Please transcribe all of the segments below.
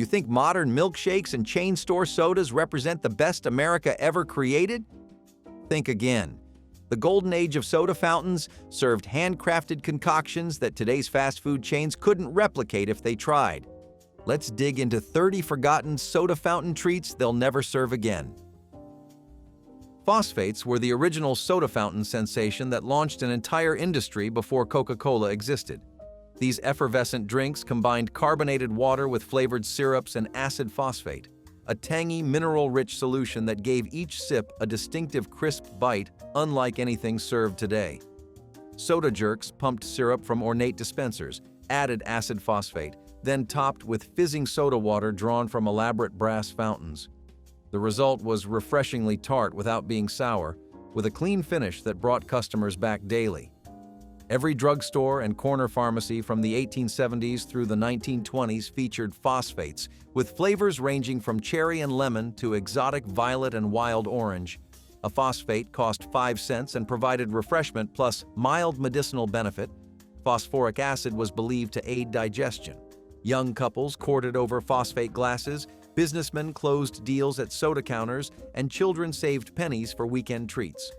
You think modern milkshakes and chain store sodas represent the best America ever created? Think again. The golden age of soda fountains served handcrafted concoctions that today's fast food chains couldn't replicate if they tried. Let's dig into 30 forgotten soda fountain treats they'll never serve again. Phosphates were the original soda fountain sensation that launched an entire industry before Coca-Cola existed. These effervescent drinks combined carbonated water with flavored syrups and acid phosphate, a tangy, mineral-rich solution that gave each sip a distinctive crisp bite unlike anything served today. Soda jerks pumped syrup from ornate dispensers, added acid phosphate, then topped with fizzing soda water drawn from elaborate brass fountains. The result was refreshingly tart without being sour, with a clean finish that brought customers back daily. Every drugstore and corner pharmacy from the 1870s through the 1920s featured phosphates, with flavors ranging from cherry and lemon to exotic violet and wild orange. A phosphate cost 5 cents and provided refreshment plus mild medicinal benefit. Phosphoric acid was believed to aid digestion. Young couples courted over phosphate glasses, businessmen closed deals at soda counters, and children saved pennies for weekend treats.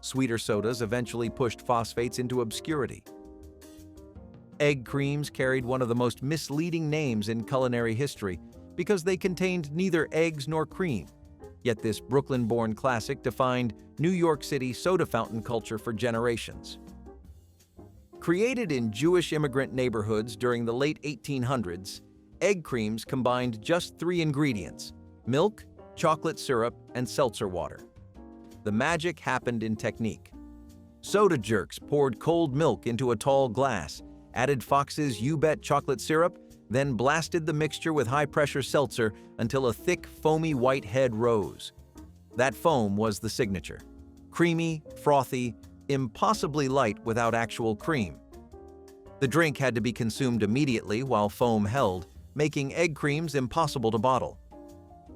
Sweeter sodas eventually pushed phosphates into obscurity. Egg creams carried one of the most misleading names in culinary history because they contained neither eggs nor cream. Yet this Brooklyn-born classic defined New York City soda fountain culture for generations. Created in Jewish immigrant neighborhoods during the late 1800s, egg creams combined just 3 ingredients: milk, chocolate syrup, and seltzer water. The magic happened in technique. Soda jerks poured cold milk into a tall glass, added Fox's You Bet chocolate syrup, then blasted the mixture with high-pressure seltzer until a thick, foamy white head rose. That foam was the signature. Creamy, frothy, impossibly light without actual cream. The drink had to be consumed immediately while foam held, making egg creams impossible to bottle.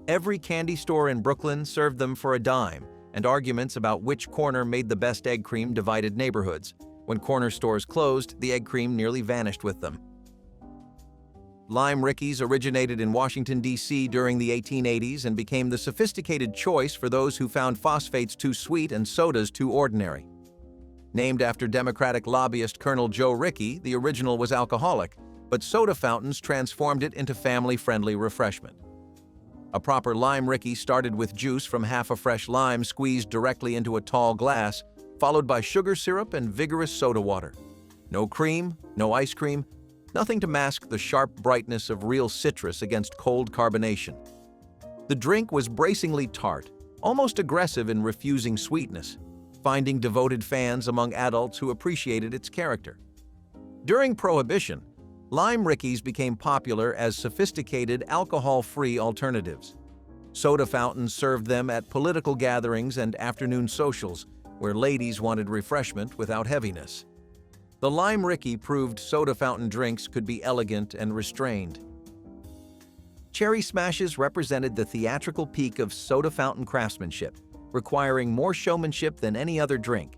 Every candy store in Brooklyn served them for a dime, and arguments about which corner made the best egg cream divided neighborhoods. When corner stores closed, the egg cream nearly vanished with them. Lime Rickeys originated in Washington, D.C. during the 1880s and became the sophisticated choice for those who found phosphates too sweet and sodas too ordinary. Named after Democratic lobbyist Colonel Joe Rickey, the original was alcoholic, but soda fountains transformed it into family-friendly refreshment. A proper lime Rickey started with juice from half a fresh lime squeezed directly into a tall glass, followed by sugar syrup and vigorous soda water. No cream, no ice cream, nothing to mask the sharp brightness of real citrus against cold carbonation. The drink was bracingly tart, almost aggressive in refusing sweetness, finding devoted fans among adults who appreciated its character. During Prohibition, Lime Rickeys became popular as sophisticated, alcohol-free alternatives. Soda fountains served them at political gatherings and afternoon socials, where ladies wanted refreshment without heaviness. The Lime Rickey proved soda fountain drinks could be elegant and restrained. Cherry smashes represented the theatrical peak of soda fountain craftsmanship, requiring more showmanship than any other drink.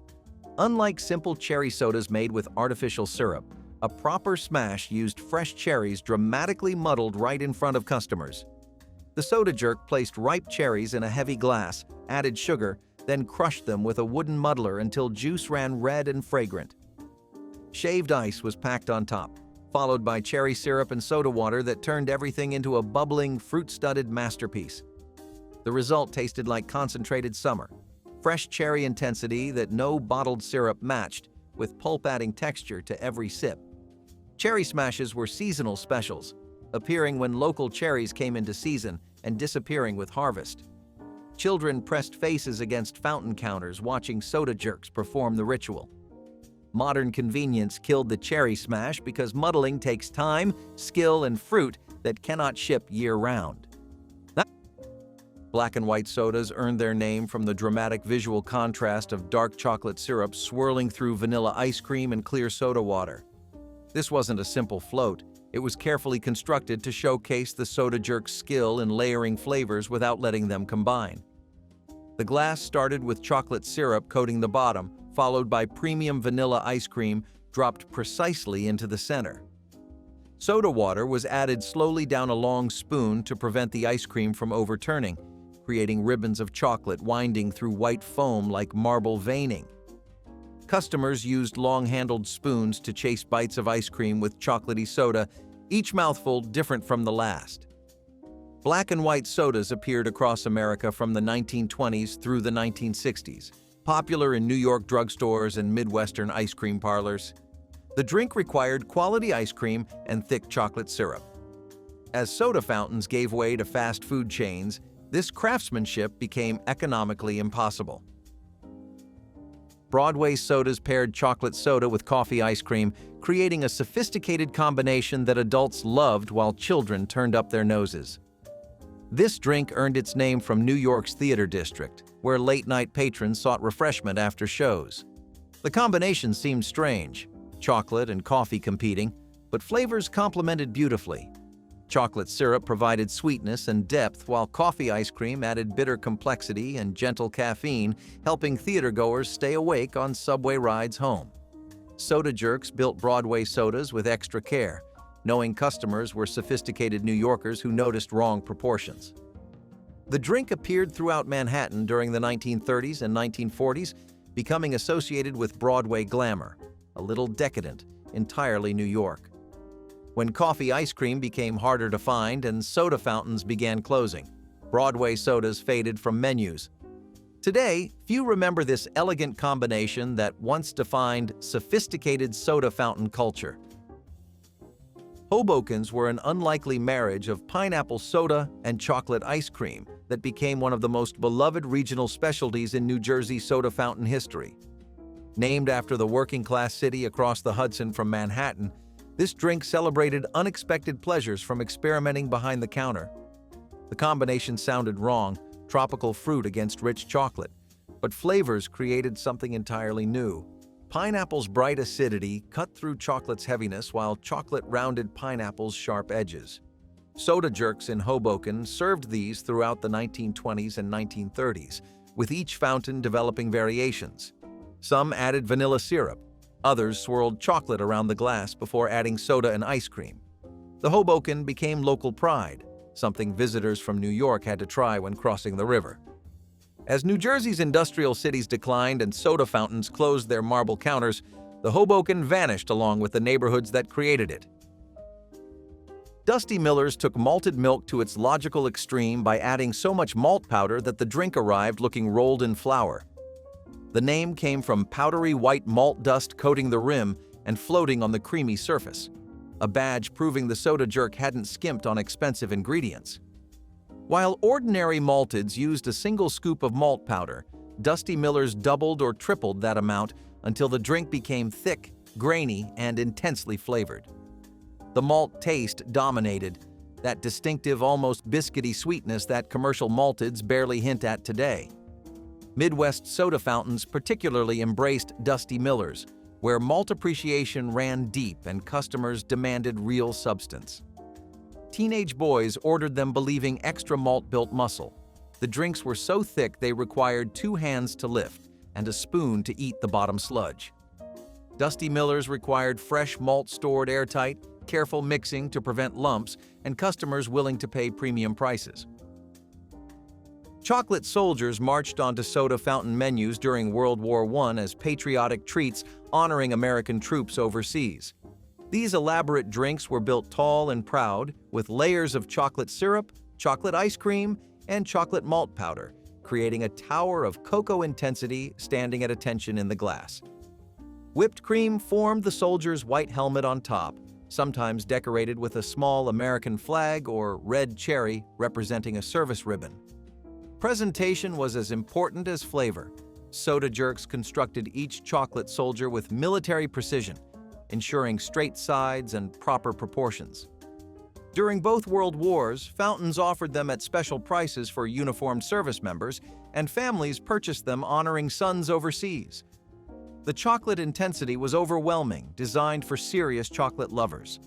Unlike simple cherry sodas made with artificial syrup, a proper smash used fresh cherries dramatically muddled right in front of customers. The soda jerk placed ripe cherries in a heavy glass, added sugar, then crushed them with a wooden muddler until juice ran red and fragrant. Shaved ice was packed on top, followed by cherry syrup and soda water that turned everything into a bubbling, fruit-studded masterpiece. The result tasted like concentrated summer, fresh cherry intensity that no bottled syrup matched, with pulp adding texture to every sip. Cherry smashes were seasonal specials, appearing when local cherries came into season and disappearing with harvest. Children pressed faces against fountain counters watching soda jerks perform the ritual. Modern convenience killed the cherry smash because muddling takes time, skill, and fruit that cannot ship year-round. Black and white sodas earned their name from the dramatic visual contrast of dark chocolate syrup swirling through vanilla ice cream and clear soda water. This wasn't a simple float. It was carefully constructed to showcase the soda jerk's skill in layering flavors without letting them combine. The glass started with chocolate syrup coating the bottom, followed by premium vanilla ice cream dropped precisely into the center. Soda water was added slowly down a long spoon to prevent the ice cream from overturning, creating ribbons of chocolate winding through white foam like marble veining. Customers used long-handled spoons to chase bites of ice cream with chocolatey soda, each mouthful different from the last. Black and white sodas appeared across America from the 1920s through the 1960s, popular in New York drugstores and Midwestern ice cream parlors. The drink required quality ice cream and thick chocolate syrup. As soda fountains gave way to fast food chains, this craftsmanship became economically impossible. Broadway sodas paired chocolate soda with coffee ice cream, creating a sophisticated combination that adults loved while children turned up their noses. This drink earned its name from New York's theater district, where late-night patrons sought refreshment after shows. The combination seemed strange, chocolate and coffee competing, but flavors complemented beautifully. Chocolate syrup provided sweetness and depth, while coffee ice cream added bitter complexity and gentle caffeine, helping theatergoers stay awake on subway rides home. Soda jerks built Broadway sodas with extra care, knowing customers were sophisticated New Yorkers who noticed wrong proportions. The drink appeared throughout Manhattan during the 1930s and 1940s, becoming associated with Broadway glamour, a little decadent, entirely New York. When coffee ice cream became harder to find and soda fountains began closing, Broadway sodas faded from menus. Today, few remember this elegant combination that once defined sophisticated soda fountain culture. Hobokens were an unlikely marriage of pineapple soda and chocolate ice cream that became one of the most beloved regional specialties in New Jersey soda fountain history. Named after the working-class city across the Hudson from Manhattan, this drink celebrated unexpected pleasures from experimenting behind the counter. The combination sounded wrong, tropical fruit against rich chocolate, but flavors created something entirely new. Pineapple's bright acidity cut through chocolate's heaviness, while chocolate rounded pineapple's sharp edges. Soda jerks in Hoboken served these throughout the 1920s and 1930s, with each fountain developing variations. Some added vanilla syrup, others swirled chocolate around the glass before adding soda and ice cream. The Hoboken became local pride, something visitors from New York had to try when crossing the river. As New Jersey's industrial cities declined and soda fountains closed their marble counters, the Hoboken vanished along with the neighborhoods that created it. Dusty Millers took malted milk to its logical extreme by adding so much malt powder that the drink arrived looking rolled in flour. The name came from powdery white malt dust coating the rim and floating on the creamy surface, a badge proving the soda jerk hadn't skimped on expensive ingredients. While ordinary malteds used a single scoop of malt powder, Dusty Millers doubled or tripled that amount until the drink became thick, grainy, and intensely flavored. The malt taste dominated, that distinctive, almost biscuity sweetness that commercial malteds barely hint at today. Midwest soda fountains particularly embraced Dusty Millers, where malt appreciation ran deep and customers demanded real substance. Teenage boys ordered them believing extra malt built muscle. The drinks were so thick they required 2 hands to lift and a spoon to eat the bottom sludge. Dusty Millers required fresh malt stored airtight, careful mixing to prevent lumps, and customers willing to pay premium prices. Chocolate soldiers marched onto soda fountain menus during World War I as patriotic treats honoring American troops overseas. These elaborate drinks were built tall and proud, with layers of chocolate syrup, chocolate ice cream, and chocolate malt powder, creating a tower of cocoa intensity standing at attention in the glass. Whipped cream formed the soldier's white helmet on top, sometimes decorated with a small American flag or red cherry representing a service ribbon. Presentation was as important as flavor. Soda jerks constructed each chocolate soldier with military precision, ensuring straight sides and proper proportions. During both World Wars, fountains offered them at special prices for uniformed service members, and families purchased them honoring sons overseas. The chocolate intensity was overwhelming, designed for serious chocolate lovers.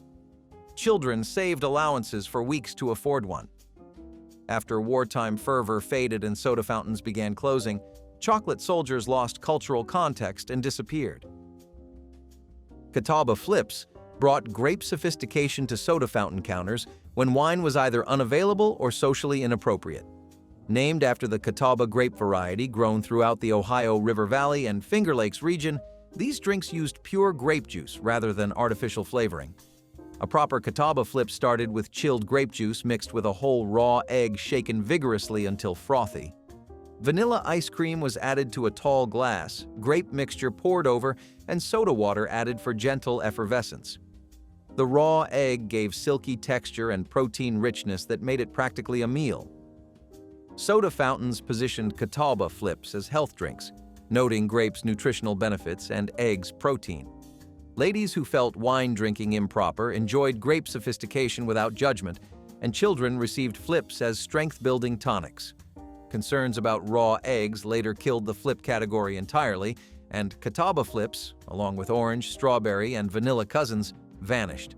Children saved allowances for weeks to afford one. After wartime fervor faded and soda fountains began closing, chocolate soldiers lost cultural context and disappeared. Catawba Flips, brought grape sophistication to soda fountain counters when wine was either unavailable or socially inappropriate. Named after the Catawba grape variety grown throughout the Ohio River Valley and Finger Lakes region, these drinks used pure grape juice rather than artificial flavoring. A proper Catawba flip started with chilled grape juice mixed with a whole raw egg shaken vigorously until frothy. Vanilla ice cream was added to a tall glass, grape mixture poured over, and soda water added for gentle effervescence. The raw egg gave silky texture and protein richness that made it practically a meal. Soda fountains positioned Catawba flips as health drinks, noting grapes' nutritional benefits and eggs' protein. Ladies who felt wine drinking improper enjoyed grape sophistication without judgment, and children received flips as strength-building tonics. Concerns about raw eggs later killed the flip category entirely, and Catawba flips, along with orange, strawberry, and vanilla cousins, vanished.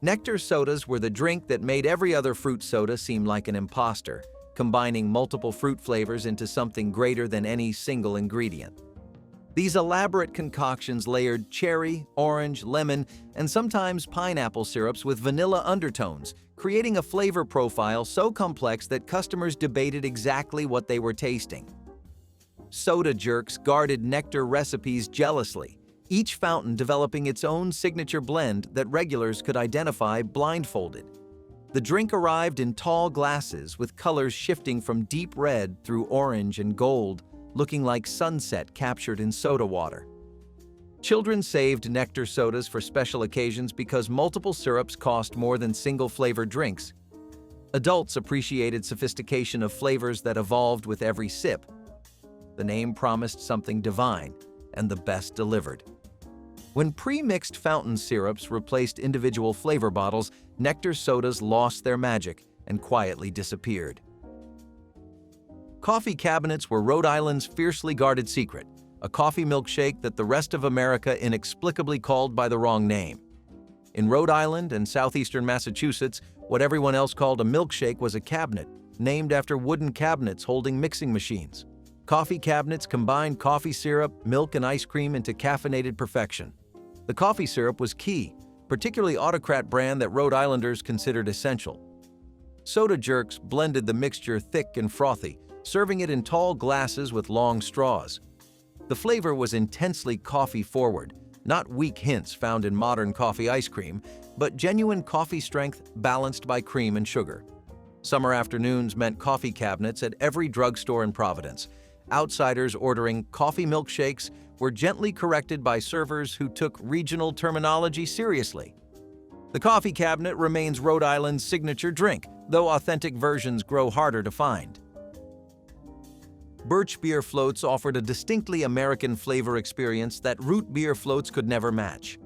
Nectar sodas were the drink that made every other fruit soda seem like an imposter, combining multiple fruit flavors into something greater than any single ingredient. These elaborate concoctions layered cherry, orange, lemon, and sometimes pineapple syrups with vanilla undertones, creating a flavor profile so complex that customers debated exactly what they were tasting. Soda jerks guarded Nectar recipes jealously, each fountain developing its own signature blend that regulars could identify blindfolded. The drink arrived in tall glasses with colors shifting from deep red through orange and gold, looking like sunset captured in soda water. Children saved Nectar sodas for special occasions because multiple syrups cost more than single-flavor drinks. Adults appreciated sophistication of flavors that evolved with every sip. The name promised something divine, and the best delivered. When pre-mixed fountain syrups replaced individual flavor bottles, Nectar sodas lost their magic and quietly disappeared. Coffee cabinets were Rhode Island's fiercely guarded secret, a coffee milkshake that the rest of America inexplicably called by the wrong name. In Rhode Island and southeastern Massachusetts, what everyone else called a milkshake was a cabinet, named after wooden cabinets holding mixing machines. Coffee cabinets combined coffee syrup, milk, and ice cream into caffeinated perfection. The coffee syrup was key, particularly Autocrat brand that Rhode Islanders considered essential. Soda jerks blended the mixture thick and frothy, serving it in tall glasses with long straws. The flavor was intensely coffee-forward, not weak hints found in modern coffee ice cream, but genuine coffee strength balanced by cream and sugar. Summer afternoons meant coffee cabinets at every drugstore in Providence. Outsiders ordering coffee milkshakes were gently corrected by servers who took regional terminology seriously. The coffee cabinet remains Rhode Island's signature drink, though authentic versions grow harder to find. Birch beer floats offered a distinctly American flavor experience that root beer floats could never match.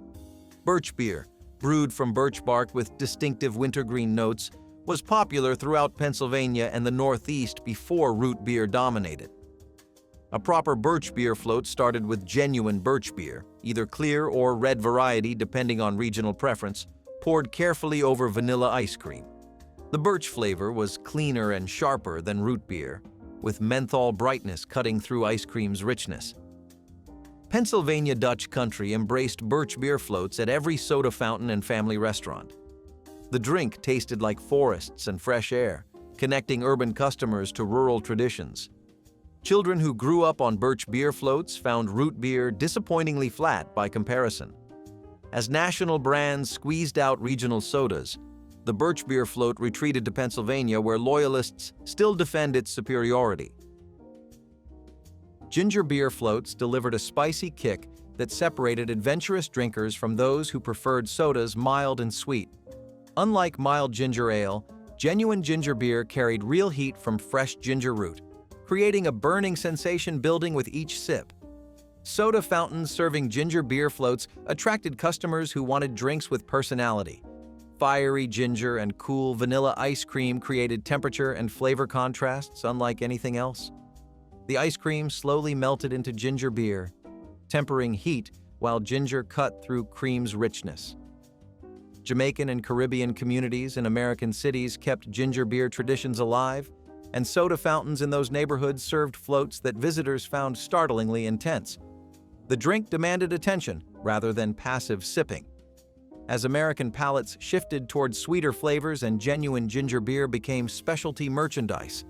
Birch beer, brewed from birch bark with distinctive wintergreen notes, was popular throughout Pennsylvania and the Northeast before root beer dominated. A proper birch beer float started with genuine birch beer, either clear or red variety depending on regional preference, poured carefully over vanilla ice cream. The birch flavor was cleaner and sharper than root beer, with menthol brightness cutting through ice cream's richness. Pennsylvania Dutch Country embraced birch beer floats at every soda fountain and family restaurant. The drink tasted like forests and fresh air, connecting urban customers to rural traditions. Children who grew up on birch beer floats found root beer disappointingly flat by comparison. As national brands squeezed out regional sodas, the birch beer float retreated to Pennsylvania, where loyalists still defend its superiority. Ginger beer floats delivered a spicy kick that separated adventurous drinkers from those who preferred sodas mild and sweet. Unlike mild ginger ale, genuine ginger beer carried real heat from fresh ginger root, creating a burning sensation building with each sip. Soda fountains serving ginger beer floats attracted customers who wanted drinks with personality. Fiery ginger and cool vanilla ice cream created temperature and flavor contrasts unlike anything else. The ice cream slowly melted into ginger beer, tempering heat while ginger cut through cream's richness. Jamaican and Caribbean communities in American cities kept ginger beer traditions alive, and soda fountains in those neighborhoods served floats that visitors found startlingly intense. The drink demanded attention rather than passive sipping. As American palates shifted toward sweeter flavors and genuine ginger beer became specialty merchandise,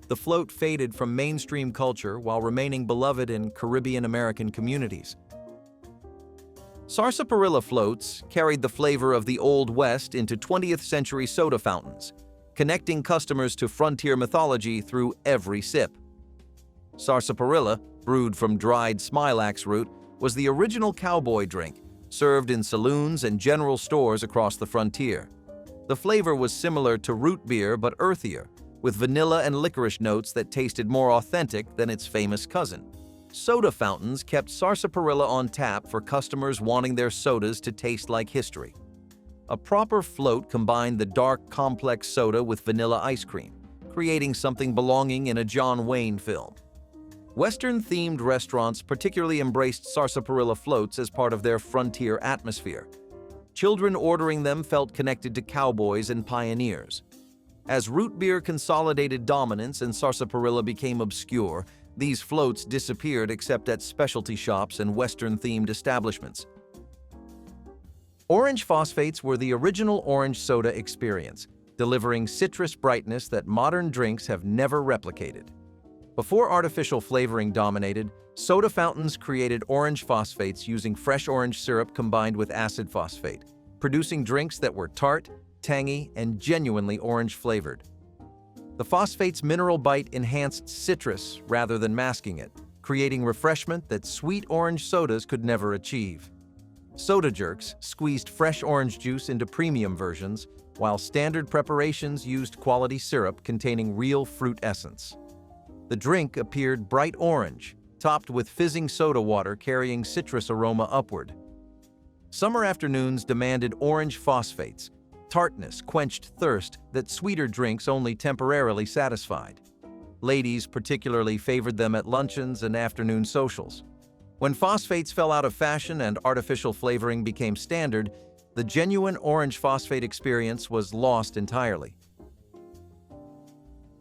the float faded from mainstream culture while remaining beloved in Caribbean-American communities. Sarsaparilla floats carried the flavor of the Old West into 20th-century soda fountains, connecting customers to frontier mythology through every sip. Sarsaparilla, brewed from dried smilax root, was the original cowboy drink, served in saloons and general stores across the frontier. The flavor was similar to root beer but earthier, with vanilla and licorice notes that tasted more authentic than its famous cousin. Soda fountains kept sarsaparilla on tap for customers wanting their sodas to taste like history. A proper float combined the dark, complex soda with vanilla ice cream, creating something belonging in a John Wayne film. Western-themed restaurants particularly embraced sarsaparilla floats as part of their frontier atmosphere. Children ordering them felt connected to cowboys and pioneers. As root beer consolidated dominance and sarsaparilla became obscure, these floats disappeared except at specialty shops and Western-themed establishments. Orange phosphates were the original orange soda experience, delivering citrus brightness that modern drinks have never replicated. Before artificial flavoring dominated, soda fountains created orange phosphates using fresh orange syrup combined with acid phosphate, producing drinks that were tart, tangy, and genuinely orange-flavored. The phosphate's mineral bite enhanced citrus rather than masking it, creating refreshment that sweet orange sodas could never achieve. Soda jerks squeezed fresh orange juice into premium versions, while standard preparations used quality syrup containing real fruit essence. The drink appeared bright orange, topped with fizzing soda water carrying citrus aroma upward. Summer afternoons demanded orange phosphates. Tartness quenched thirst that sweeter drinks only temporarily satisfied. Ladies particularly favored them at luncheons and afternoon socials. When phosphates fell out of fashion and artificial flavoring became standard, the genuine orange phosphate experience was lost entirely.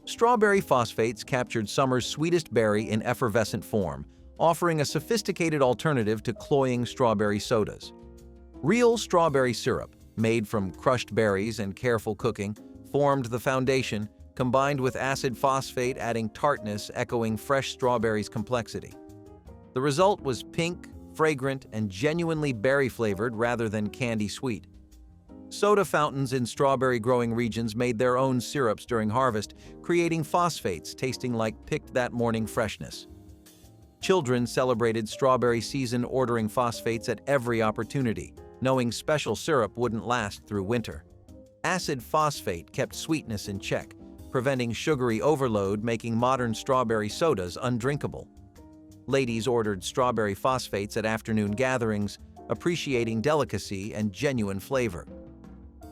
Strawberry phosphates captured summer's sweetest berry in effervescent form, offering a sophisticated alternative to cloying strawberry sodas. Real strawberry syrup, made from crushed berries and careful cooking, formed the foundation, combined with acid phosphate adding tartness echoing fresh strawberries' complexity. The result was pink, fragrant, and genuinely berry-flavored rather than candy-sweet. Soda fountains in strawberry-growing regions made their own syrups during harvest, creating phosphates tasting like picked-that-morning freshness. Children celebrated strawberry season ordering phosphates at every opportunity, knowing special syrup wouldn't last through winter. Acid phosphate kept sweetness in check, preventing sugary overload, making modern strawberry sodas undrinkable. Ladies ordered strawberry phosphates at afternoon gatherings, appreciating delicacy and genuine flavor.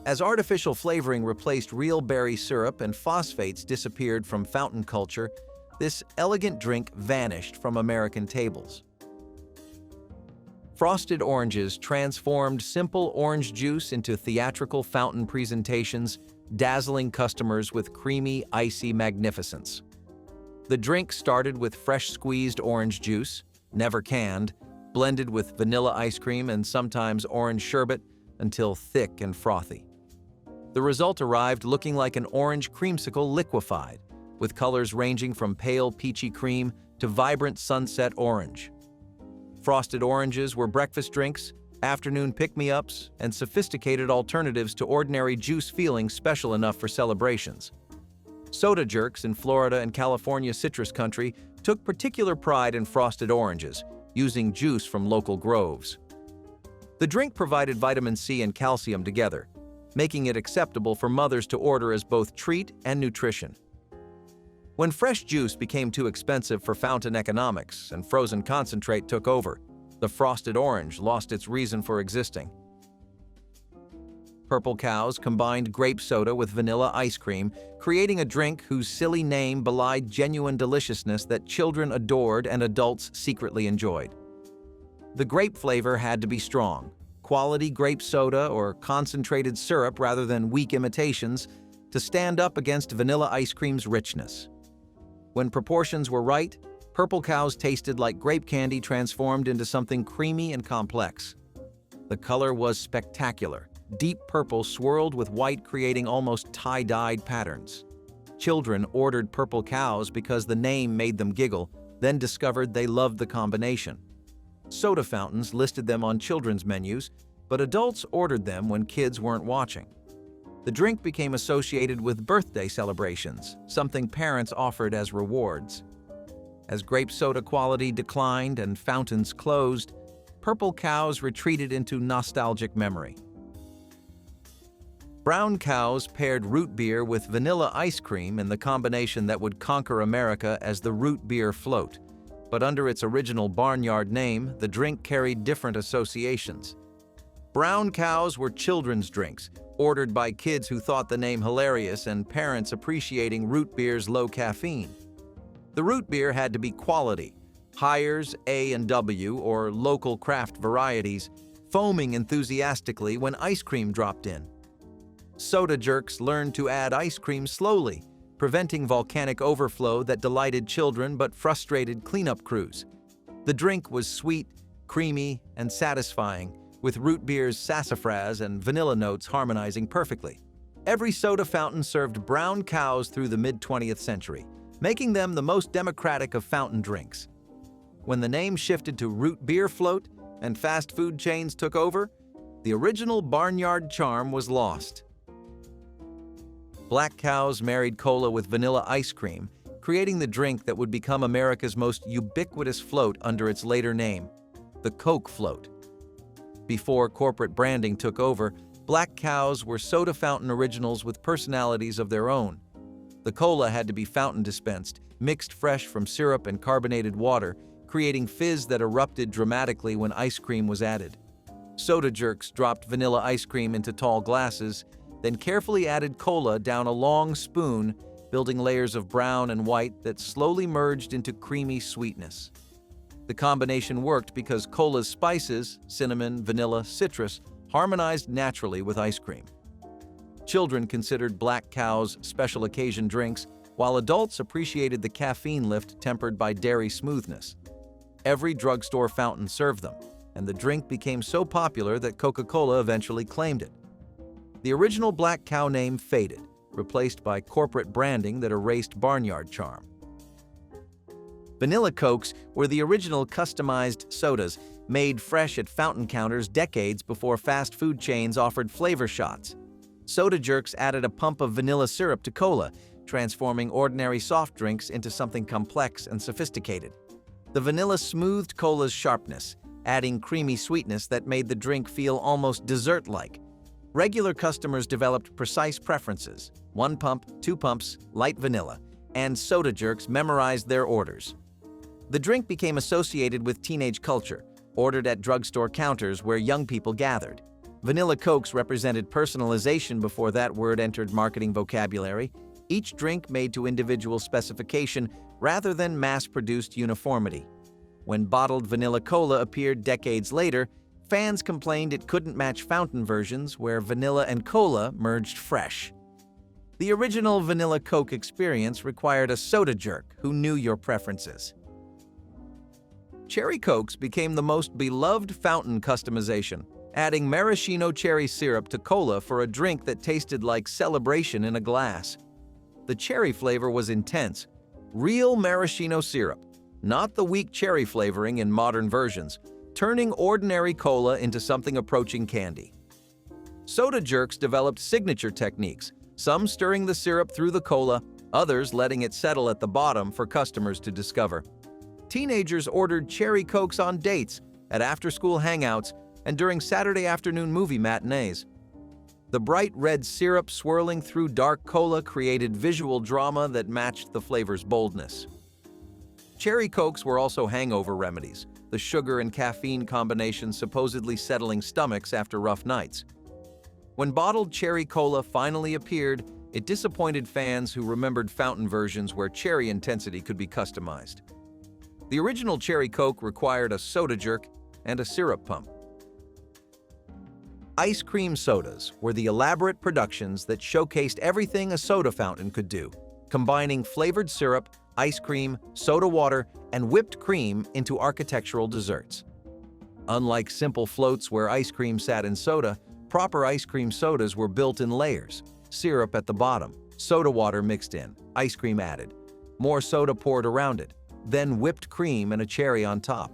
As artificial flavoring replaced real berry syrup and phosphates disappeared from fountain culture, this elegant drink vanished from American tables. Frosted oranges transformed simple orange juice into theatrical fountain presentations, dazzling customers with creamy, icy magnificence. The drink started with fresh squeezed orange juice, never canned, blended with vanilla ice cream and sometimes orange sherbet until thick and frothy. The result arrived looking like an orange creamsicle liquefied, with colors ranging from pale peachy cream to vibrant sunset orange. Frosted oranges were breakfast drinks, afternoon pick-me-ups, and sophisticated alternatives to ordinary juice feeling special enough for celebrations. Soda jerks in Florida and California citrus country took particular pride in frosted oranges, using juice from local groves. The drink provided vitamin C and calcium together, making it acceptable for mothers to order as both treat and nutrition. When fresh juice became too expensive for fountain economics and frozen concentrate took over, the frosted orange lost its reason for existing. Purple Cows combined grape soda with vanilla ice cream, creating a drink whose silly name belied genuine deliciousness that children adored and adults secretly enjoyed. The grape flavor had to be strong, quality grape soda or concentrated syrup rather than weak imitations, to stand up against vanilla ice cream's richness. When proportions were right, Purple Cows tasted like grape candy transformed into something creamy and complex. The color was spectacular, deep purple swirled with white, creating almost tie-dyed patterns. Children ordered Purple Cows because the name made them giggle, then discovered they loved the combination. Soda fountains listed them on children's menus, but adults ordered them when kids weren't watching. The drink became associated with birthday celebrations, something parents offered as rewards. As grape soda quality declined and fountains closed, Purple Cows retreated into nostalgic memory. Brown Cows paired root beer with vanilla ice cream in the combination that would conquer America as the root beer float. But under its original barnyard name, the drink carried different associations. Brown Cows were children's drinks, ordered by kids who thought the name hilarious and parents appreciating root beer's low caffeine. The root beer had to be quality, Hires, A&W, or local craft varieties, foaming enthusiastically when ice cream dropped in. Soda jerks learned to add ice cream slowly, preventing volcanic overflow that delighted children but frustrated cleanup crews. The drink was sweet, creamy, and satisfying, with root beer's sassafras and vanilla notes harmonizing perfectly. Every soda fountain served Brown Cows through the mid-20th century, making them the most democratic of fountain drinks. When the name shifted to root beer float and fast food chains took over, the original barnyard charm was lost. Black Cows married cola with vanilla ice cream, creating the drink that would become America's most ubiquitous float under its later name, the Coke Float. Before corporate branding took over, Black Cows were soda fountain originals with personalities of their own. The cola had to be fountain dispensed, mixed fresh from syrup and carbonated water, creating fizz that erupted dramatically when ice cream was added. Soda jerks dropped vanilla ice cream into tall glasses, then carefully added cola down a long spoon, building layers of brown and white that slowly merged into creamy sweetness. The combination worked because cola's spices, cinnamon, vanilla, citrus, harmonized naturally with ice cream. Children considered Black Cows special occasion drinks, while adults appreciated the caffeine lift tempered by dairy smoothness. Every drugstore fountain served them, and the drink became so popular that Coca-Cola eventually claimed it. The original Black Cow name faded, replaced by corporate branding that erased barnyard charm. Vanilla Cokes were the original customized sodas, made fresh at fountain counters decades before fast food chains offered flavor shots. Soda jerks added a pump of vanilla syrup to cola, transforming ordinary soft drinks into something complex and sophisticated. The vanilla smoothed cola's sharpness, adding creamy sweetness that made the drink feel almost dessert-like. Regular customers developed precise preferences: 1 pump, 2 pumps, light vanilla, and soda jerks memorized their orders. The drink became associated with teenage culture, ordered at drugstore counters where young people gathered. Vanilla Cokes represented personalization before that word entered marketing vocabulary, each drink made to individual specification rather than mass-produced uniformity. When bottled vanilla cola appeared decades later, fans complained it couldn't match fountain versions where vanilla and cola merged fresh. The original Vanilla Coke experience required a soda jerk who knew your preferences. Cherry Cokes became the most beloved fountain customization, adding maraschino cherry syrup to cola for a drink that tasted like celebration in a glass. The cherry flavor was intense, real maraschino syrup, not the weak cherry flavoring in modern versions, turning ordinary cola into something approaching candy. Soda jerks developed signature techniques, some stirring the syrup through the cola, others letting it settle at the bottom for customers to discover. Teenagers ordered Cherry Cokes on dates, at after-school hangouts, and during Saturday afternoon movie matinees. The bright red syrup swirling through dark cola created visual drama that matched the flavor's boldness. Cherry Cokes were also hangover remedies, the sugar and caffeine combination supposedly settling stomachs after rough nights. When bottled cherry cola finally appeared, it disappointed fans who remembered fountain versions where cherry intensity could be customized. The original Cherry Coke required a soda jerk and a syrup pump. Ice cream sodas were the elaborate productions that showcased everything a soda fountain could do, combining flavored syrup, ice cream, soda water, and whipped cream into architectural desserts. Unlike simple floats where ice cream sat in soda, proper ice cream sodas were built in layers, syrup at the bottom, soda water mixed in, ice cream added, more soda poured around it, then whipped cream and a cherry on top.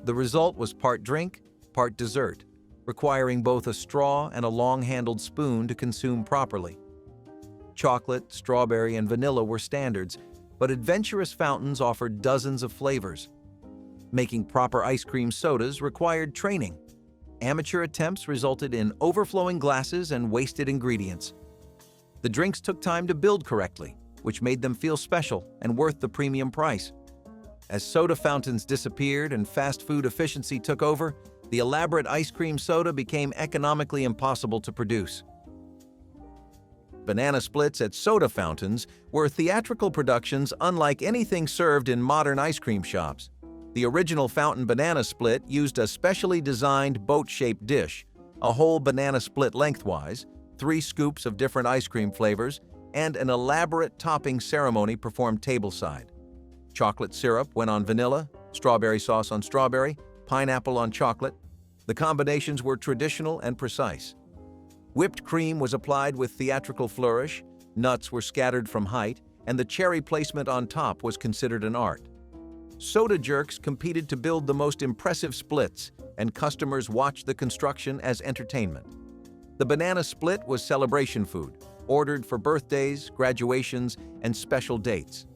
The result was part drink, part dessert, requiring both a straw and a long-handled spoon to consume properly. Chocolate, strawberry, and vanilla were standards, but adventurous fountains offered dozens of flavors. Making proper ice cream sodas required training. Amateur attempts resulted in overflowing glasses and wasted ingredients. The drinks took time to build correctly, which made them feel special and worth the premium price. As soda fountains disappeared and fast food efficiency took over, the elaborate ice cream soda became economically impossible to produce. Banana splits at soda fountains were theatrical productions unlike anything served in modern ice cream shops. The original fountain banana split used a specially designed boat-shaped dish, a whole banana split lengthwise, 3 scoops of different ice cream flavors, and an elaborate topping ceremony performed tableside. Chocolate syrup went on vanilla, strawberry sauce on strawberry, pineapple on chocolate. The combinations were traditional and precise. Whipped cream was applied with theatrical flourish, nuts were scattered from height, and the cherry placement on top was considered an art. Soda jerks competed to build the most impressive splits, and customers watched the construction as entertainment. The banana split was celebration food, ordered for birthdays, graduations, and special dates.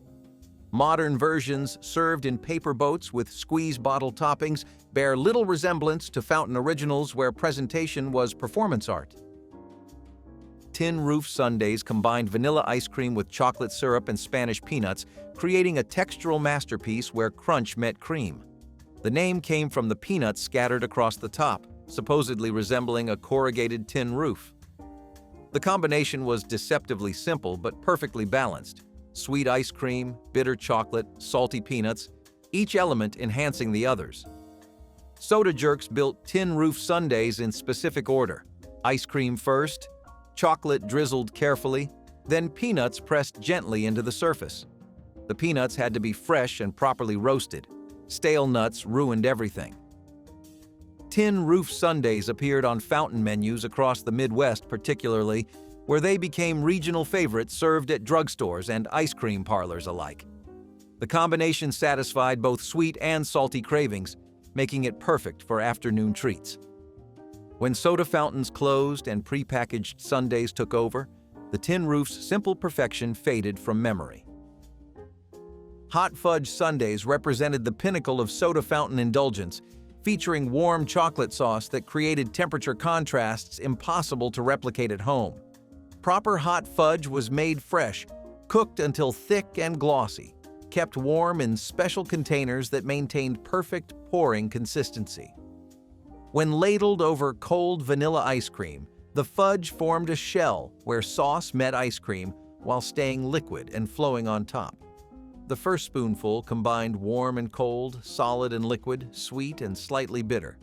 Modern versions, served in paper boats with squeeze bottle toppings, bear little resemblance to fountain originals where presentation was performance art. Tin Roof sundaes combined vanilla ice cream with chocolate syrup and Spanish peanuts, creating a textural masterpiece where crunch met cream. The name came from the peanuts scattered across the top, supposedly resembling a corrugated tin roof. The combination was deceptively simple but perfectly balanced. Sweet ice cream, bitter chocolate, salty peanuts, each element enhancing the others. Soda jerks built tin roof sundaes in specific order. Ice cream first, chocolate drizzled carefully, then peanuts pressed gently into the surface. The peanuts had to be fresh and properly roasted. Stale nuts ruined everything. Tin roof sundaes appeared on fountain menus across the Midwest particularly, where they became regional favorites served at drugstores and ice cream parlors alike. The combination satisfied both sweet and salty cravings, making it perfect for afternoon treats. When soda fountains closed and prepackaged sundaes took over, the tin roof's simple perfection faded from memory. Hot fudge sundaes represented the pinnacle of soda fountain indulgence, featuring warm chocolate sauce that created temperature contrasts impossible to replicate at home. Proper hot fudge was made fresh, cooked until thick and glossy, kept warm in special containers that maintained perfect pouring consistency. When ladled over cold vanilla ice cream, the fudge formed a shell where sauce met ice cream while staying liquid and flowing on top. The first spoonful combined warm and cold, solid and liquid, sweet and slightly bitter.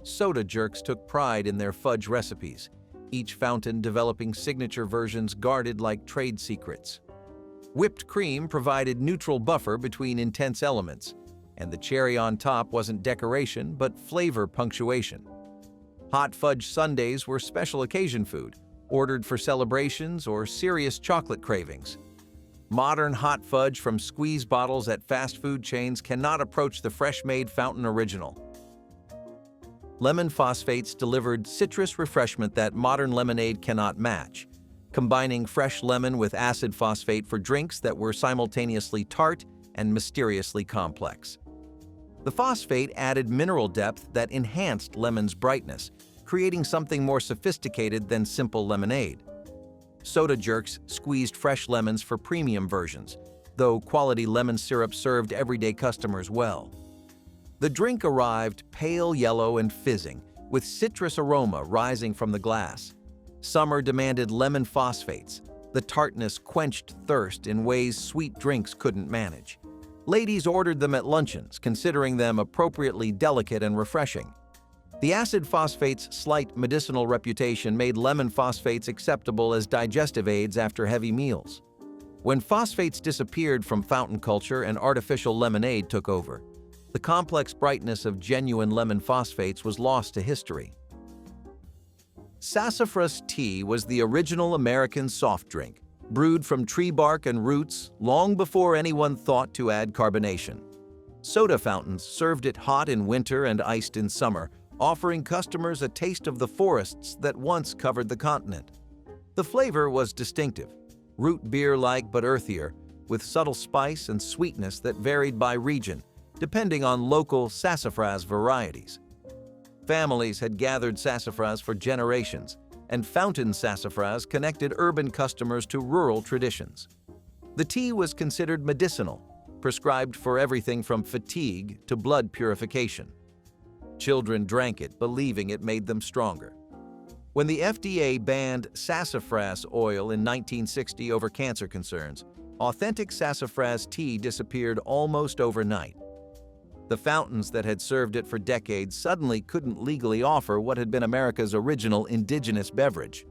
Soda jerks took pride in their fudge recipes, each fountain developing signature versions guarded like trade secrets. Whipped cream provided neutral buffer between intense elements, and the cherry on top wasn't decoration but flavor punctuation. Hot fudge sundaes were special occasion food, ordered for celebrations or serious chocolate cravings. Modern hot fudge from squeeze bottles at fast food chains cannot approach the fresh-made fountain original. Lemon phosphates delivered citrus refreshment that modern lemonade cannot match, combining fresh lemon with acid phosphate for drinks that were simultaneously tart and mysteriously complex. The phosphate added mineral depth that enhanced lemon's brightness, creating something more sophisticated than simple lemonade. Soda jerks squeezed fresh lemons for premium versions, though quality lemon syrup served everyday customers well. The drink arrived pale yellow and fizzing, with citrus aroma rising from the glass. Summer demanded lemon phosphates. The tartness quenched thirst in ways sweet drinks couldn't manage. Ladies ordered them at luncheons, considering them appropriately delicate and refreshing. The acid phosphate's slight medicinal reputation made lemon phosphates acceptable as digestive aids after heavy meals. When phosphates disappeared from fountain culture and artificial lemonade took over, the complex brightness of genuine lemon phosphates was lost to history. Sassafras tea was the original American soft drink, brewed from tree bark and roots long before anyone thought to add carbonation. Soda fountains served it hot in winter and iced in summer, offering customers a taste of the forests that once covered the continent. The flavor was distinctive, root beer-like but earthier, with subtle spice and sweetness that varied by region, depending on local sassafras varieties. Families had gathered sassafras for generations, and fountain sassafras connected urban customers to rural traditions. The tea was considered medicinal, prescribed for everything from fatigue to blood purification. Children drank it, believing it made them stronger. When the FDA banned sassafras oil in 1960 over cancer concerns, authentic sassafras tea disappeared almost overnight. The fountains that had served it for decades suddenly couldn't legally offer what had been America's original indigenous beverage.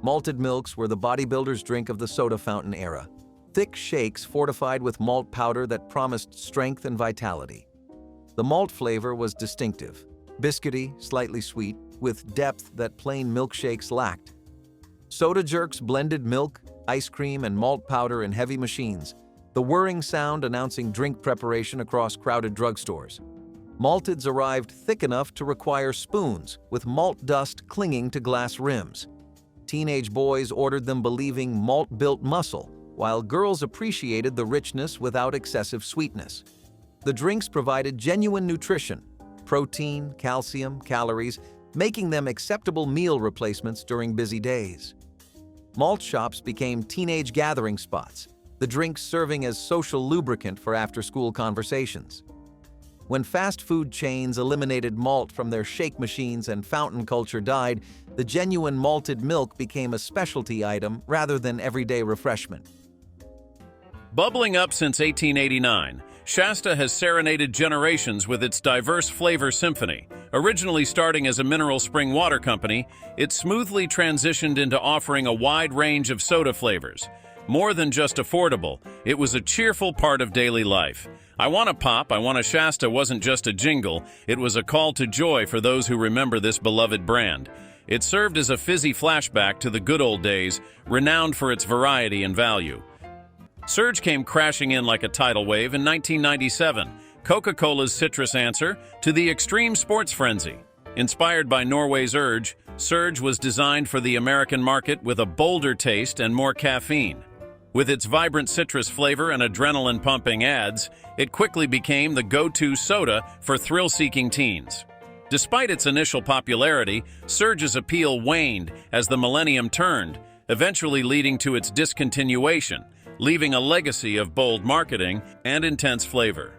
Malted milks were the bodybuilder's drink of the soda fountain era. Thick shakes fortified with malt powder that promised strength and vitality. The malt flavor was distinctive, biscuity, slightly sweet, with depth that plain milkshakes lacked. Soda jerks blended milk, ice cream, and malt powder in heavy machines, the whirring sound announcing drink preparation across crowded drugstores. Malteds arrived thick enough to require spoons, with malt dust clinging to glass rims. Teenage boys ordered them believing malt built muscle, while girls appreciated the richness without excessive sweetness. The drinks provided genuine nutrition, protein, calcium, calories, making them acceptable meal replacements during busy days. Malt shops became teenage gathering spots, the drinks serving as social lubricant for after-school conversations. When fast food chains eliminated malt from their shake machines and fountain culture died, the genuine malted milk became a specialty item rather than everyday refreshment. Bubbling up since 1889, Shasta has serenaded generations with its diverse flavor symphony. Originally starting as a mineral spring water company, it smoothly transitioned into offering a wide range of soda flavors. More than just affordable, it was a cheerful part of daily life. I Want a Pop, I Want a Shasta wasn't just a jingle, it was a call to joy for those who remember this beloved brand. It served as a fizzy flashback to the good old days, renowned for its variety and value. Surge came crashing in like a tidal wave in 1997, Coca-Cola's citrus answer to the extreme sports frenzy. Inspired by Norway's Urge, Surge was designed for the American market with a bolder taste and more caffeine. With its vibrant citrus flavor and adrenaline-pumping ads, it quickly became the go-to soda for thrill-seeking teens. Despite its initial popularity, Surge's appeal waned as the millennium turned, eventually leading to its discontinuation, leaving a legacy of bold marketing and intense flavor.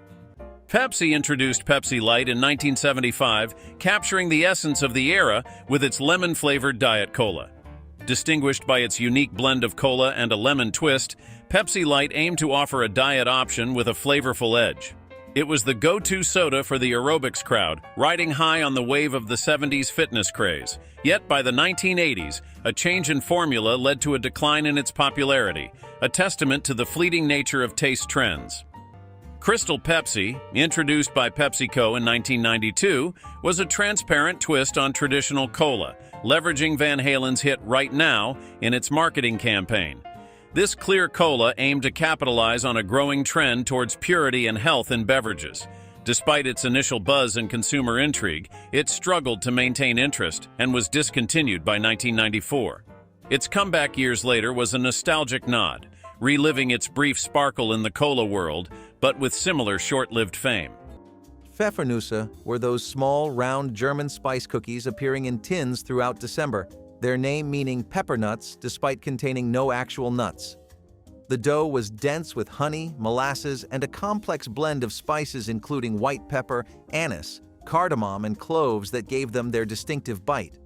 Pepsi introduced Pepsi Light in 1975, capturing the essence of the era with its lemon-flavored Diet Cola. Distinguished by its unique blend of cola and a lemon twist, Pepsi Light aimed to offer a diet option with a flavorful edge. It was the go-to soda for the aerobics crowd, riding high on the wave of the 70s fitness craze. Yet by the 1980s, a change in formula led to a decline in its popularity, a testament to the fleeting nature of taste trends. Crystal Pepsi, introduced by PepsiCo in 1992, was a transparent twist on traditional cola, leveraging Van Halen's hit Right Now in its marketing campaign. This clear cola aimed to capitalize on a growing trend towards purity and health in beverages. Despite its initial buzz and consumer intrigue, it struggled to maintain interest and was discontinued by 1994. Its comeback years later was a nostalgic nod, reliving its brief sparkle in the cola world, but with similar short-lived fame. Pfeffernusse were those small, round German spice cookies appearing in tins throughout December, their name meaning pepper nuts despite containing no actual nuts. The dough was dense with honey, molasses, and a complex blend of spices including white pepper, anise, cardamom, and cloves that gave them their distinctive bite.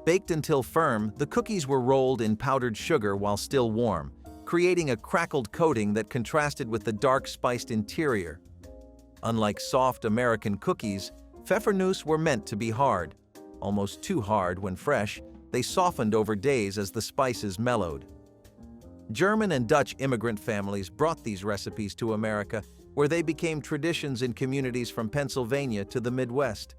Baked until firm, the cookies were rolled in powdered sugar while still warm, creating a crackled coating that contrasted with the dark spiced interior. Unlike soft American cookies, Pfeffernusse were meant to be hard. Almost too hard when fresh, they softened over days as the spices mellowed. German and Dutch immigrant families brought these recipes to America, where they became traditions in communities from Pennsylvania to the Midwest.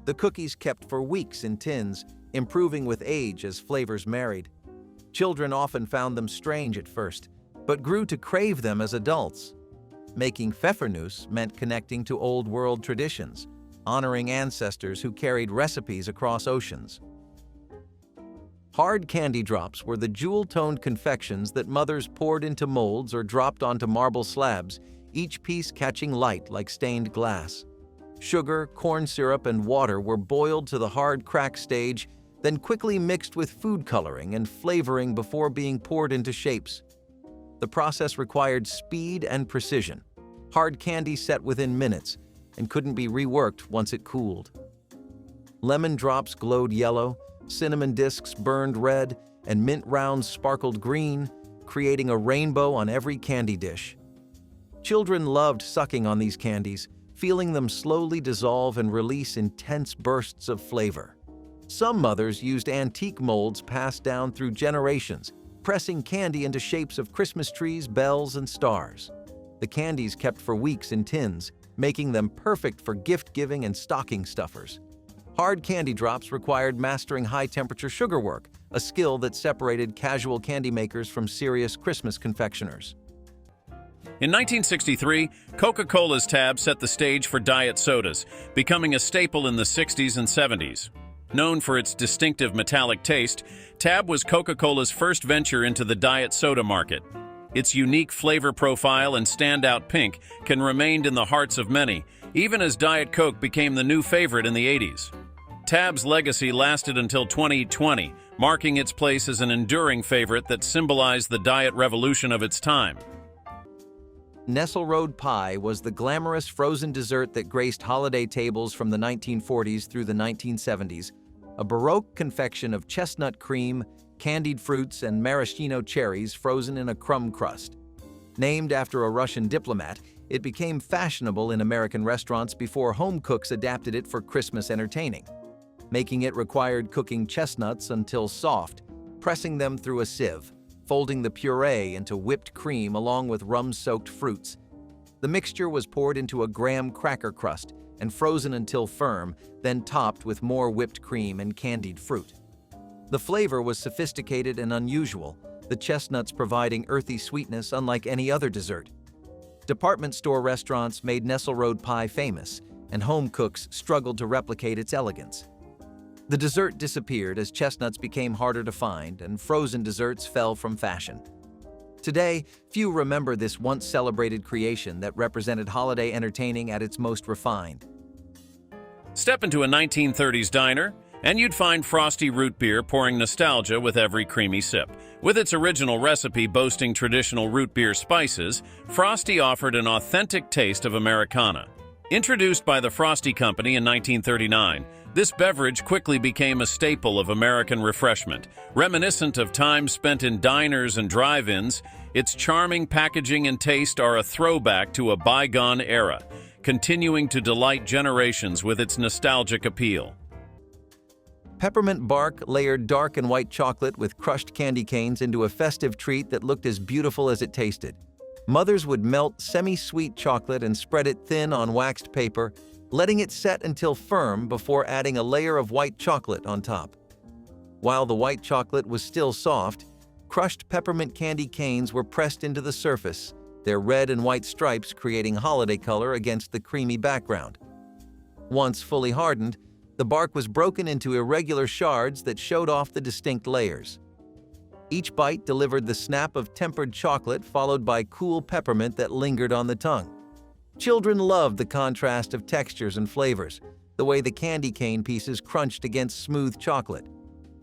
The cookies kept for weeks in tins, improving with age as flavors married. Children often found them strange at first, but grew to crave them as adults. Making pfeffernusse meant connecting to old world traditions, honoring ancestors who carried recipes across oceans. Hard candy drops were the jewel-toned confections that mothers poured into molds or dropped onto marble slabs, each piece catching light like stained glass. Sugar, corn syrup, and water were boiled to the hard crack stage, then quickly mixed with food coloring and flavoring before being poured into shapes. The process required speed and precision. Hard candy set within minutes and couldn't be reworked once it cooled. Lemon drops glowed yellow, cinnamon discs burned red, and mint rounds sparkled green, creating a rainbow on every candy dish. Children loved sucking on these candies, feeling them slowly dissolve and release intense bursts of flavor. Some mothers used antique molds passed down through generations, pressing candy into shapes of Christmas trees, bells, and stars. The candies kept for weeks in tins, making them perfect for gift-giving and stocking stuffers. Hard candy drops required mastering high-temperature sugar work, a skill that separated casual candy makers from serious Christmas confectioners. In 1963, Coca-Cola's Tab set the stage for diet sodas, becoming a staple in the 60s and 70s. Known for its distinctive metallic taste, Tab was Coca-Cola's first venture into the diet soda market. Its unique flavor profile and standout pink can remain in the hearts of many, even as Diet Coke became the new favorite in the 80s. Tab's legacy lasted until 2020, marking its place as an enduring favorite that symbolized the diet revolution of its time. Nesselrode pie was the glamorous frozen dessert that graced holiday tables from the 1940s through the 1970s, a Baroque confection of chestnut cream, candied fruits, and maraschino cherries frozen in a crumb crust. Named after a Russian diplomat, it became fashionable in American restaurants before home cooks adapted it for Christmas entertaining. Making it required cooking chestnuts until soft, pressing them through a sieve, folding the puree into whipped cream along with rum-soaked fruits. The mixture was poured into a graham cracker crust and frozen until firm, then topped with more whipped cream and candied fruit. The flavor was sophisticated and unusual, the chestnuts providing earthy sweetness unlike any other dessert. Department store restaurants made Nesselrode pie famous, and home cooks struggled to replicate its elegance. The dessert disappeared as chestnuts became harder to find and frozen desserts fell from fashion. Today, few remember this once celebrated creation that represented holiday entertaining at its most refined. Step into a 1930s diner, and you'd find frosty root beer pouring nostalgia with every creamy sip. With its original recipe boasting traditional root beer spices, Frosty offered an authentic taste of Americana. Introduced by the Frosty Company in 1939, this beverage quickly became a staple of American refreshment. Reminiscent of time spent in diners and drive-ins, its charming packaging and taste are a throwback to a bygone era, continuing to delight generations with its nostalgic appeal. Peppermint bark layered dark and white chocolate with crushed candy canes into a festive treat that looked as beautiful as it tasted. Mothers would melt semi-sweet chocolate and spread it thin on waxed paper, letting it set until firm before adding a layer of white chocolate on top. While the white chocolate was still soft, crushed peppermint candy canes were pressed into the surface, their red and white stripes creating holiday color against the creamy background. Once fully hardened, the bark was broken into irregular shards that showed off the distinct layers. Each bite delivered the snap of tempered chocolate followed by cool peppermint that lingered on the tongue. Children loved the contrast of textures and flavors, the way the candy cane pieces crunched against smooth chocolate.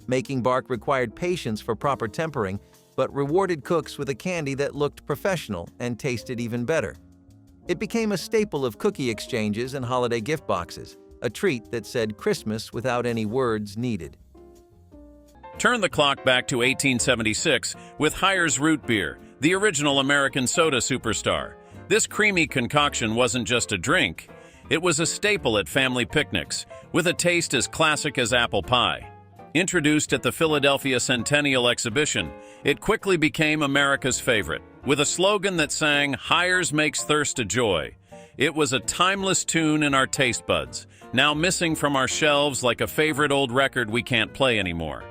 Making bark required patience for proper tempering, but rewarded cooks with a candy that looked professional and tasted even better. It became a staple of cookie exchanges and holiday gift boxes, a treat that said Christmas without any words needed. Turn the clock back to 1876 with Hires Root Beer, the original American soda superstar. This creamy concoction wasn't just a drink, it was a staple at family picnics, with a taste as classic as apple pie. Introduced at the Philadelphia Centennial Exhibition, it quickly became America's favorite, with a slogan that sang, "Hires makes thirst a joy." It was a timeless tune in our taste buds, now missing from our shelves like a favorite old record we can't play anymore.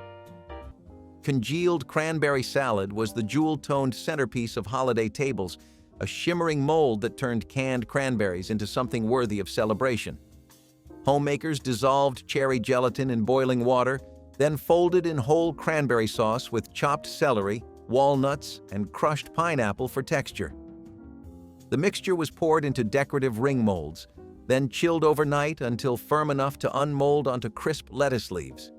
Congealed cranberry salad was the jewel-toned centerpiece of holiday tables, a shimmering mold that turned canned cranberries into something worthy of celebration. Homemakers dissolved cherry gelatin in boiling water, then folded in whole cranberry sauce with chopped celery, walnuts, and crushed pineapple for texture. The mixture was poured into decorative ring molds, then chilled overnight until firm enough to unmold onto crisp lettuce leaves.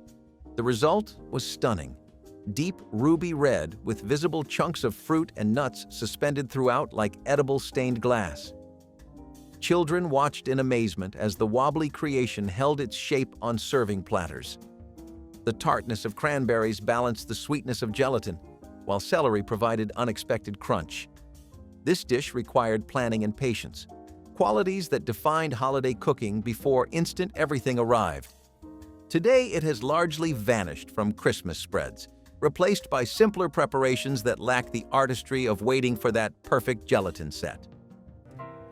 The result was stunning. Deep ruby red with visible chunks of fruit and nuts suspended throughout like edible stained glass. Children watched in amazement as the wobbly creation held its shape on serving platters. The tartness of cranberries balanced the sweetness of gelatin, while celery provided unexpected crunch. This dish required planning and patience, qualities that defined holiday cooking before instant everything arrived. Today, it has largely vanished from Christmas spreads, replaced by simpler preparations that lack the artistry of waiting for that perfect gelatin set.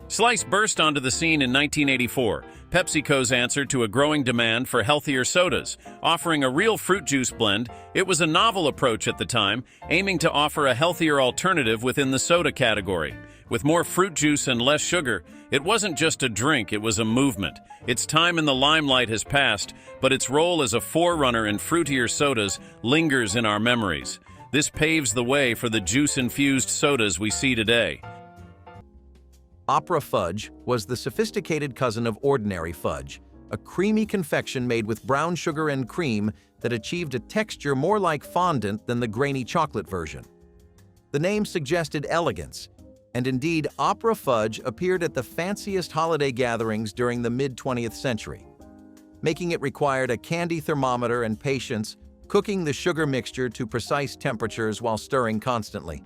Slice burst onto the scene in 1984, PepsiCo's answer to a growing demand for healthier sodas. Offering a real fruit juice blend, it was a novel approach at the time, aiming to offer a healthier alternative within the soda category. With more fruit juice and less sugar, it wasn't just a drink, it was a movement. Its time in the limelight has passed, but its role as a forerunner in fruitier sodas lingers in our memories. This paves the way for the juice-infused sodas we see today. Opera fudge was the sophisticated cousin of ordinary fudge, a creamy confection made with brown sugar and cream that achieved a texture more like fondant than the grainy chocolate version. The name suggested elegance, and indeed, opera fudge appeared at the fanciest holiday gatherings during the mid-20th century. Making it required a candy thermometer and patience, cooking the sugar mixture to precise temperatures while stirring constantly.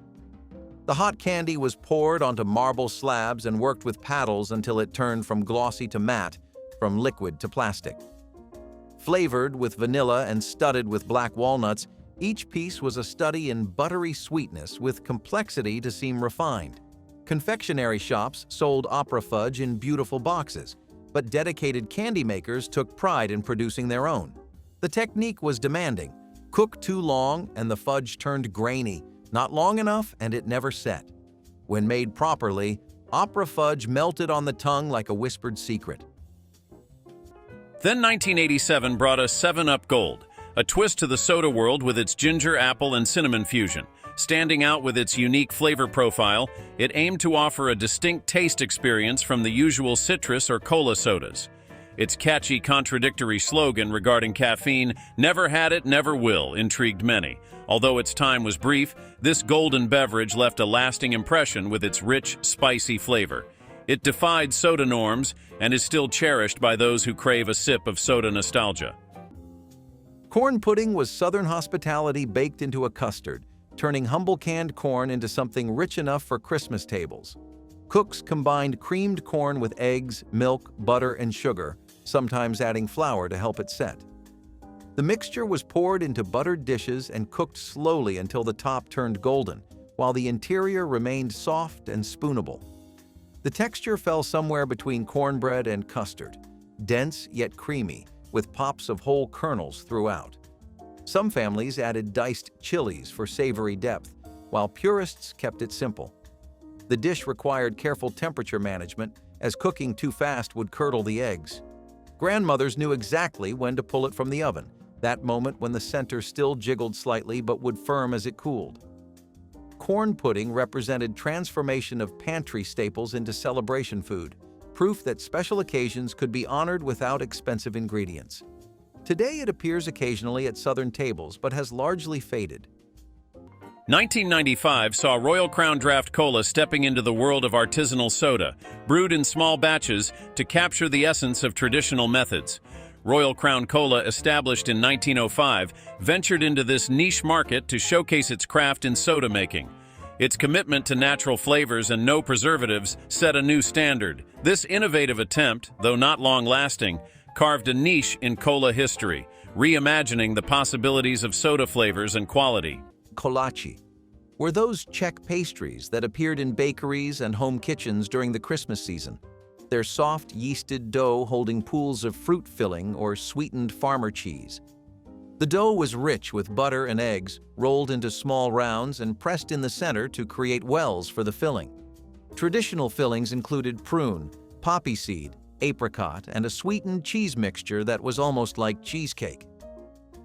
The hot candy was poured onto marble slabs and worked with paddles until it turned from glossy to matte, from liquid to plastic. Flavored with vanilla and studded with black walnuts, each piece was a study in buttery sweetness with complexity to seem refined. Confectionery shops sold opera fudge in beautiful boxes, but dedicated candy makers took pride in producing their own. The technique was demanding. Cook too long and the fudge turned grainy, not long enough and it never set. When made properly, opera fudge melted on the tongue like a whispered secret. Then 1987 brought us 7-Up Gold, a twist to the soda world with its ginger, apple, and cinnamon fusion. Standing out with its unique flavor profile, it aimed to offer a distinct taste experience from the usual citrus or cola sodas. Its catchy, contradictory slogan regarding caffeine, "Never had it, never will," intrigued many. Although its time was brief, this golden beverage left a lasting impression with its rich, spicy flavor. It defied soda norms and is still cherished by those who crave a sip of soda nostalgia. Corn pudding was Southern hospitality baked into a custard, turning humble canned corn into something rich enough for Christmas tables. Cooks combined creamed corn with eggs, milk, butter, and sugar, sometimes adding flour to help it set. The mixture was poured into buttered dishes and cooked slowly until the top turned golden, while the interior remained soft and spoonable. The texture fell somewhere between cornbread and custard, dense yet creamy, with pops of whole kernels throughout. Some families added diced chilies for savory depth, while purists kept it simple. The dish required careful temperature management, as cooking too fast would curdle the eggs. Grandmothers knew exactly when to pull it from the oven, that moment when the center still jiggled slightly but would firm as it cooled. Corn pudding represented transformation of pantry staples into celebration food, proof that special occasions could be honored without expensive ingredients. Today it appears occasionally at Southern tables but has largely faded. 1995 saw Royal Crown Draft Cola stepping into the world of artisanal soda, brewed in small batches to capture the essence of traditional methods. Royal Crown Cola, established in 1905, ventured into this niche market to showcase its craft in soda making. Its commitment to natural flavors and no preservatives set a new standard. This innovative attempt, though not long-lasting, carved a niche in cola history, reimagining the possibilities of soda flavors and quality. Kolache were those Czech pastries that appeared in bakeries and home kitchens during the Christmas season. Their soft, yeasted dough holding pools of fruit filling or sweetened farmer cheese. The dough was rich with butter and eggs, rolled into small rounds and pressed in the center to create wells for the filling. Traditional fillings included prune, poppy seed, apricot, and a sweetened cheese mixture that was almost like cheesecake.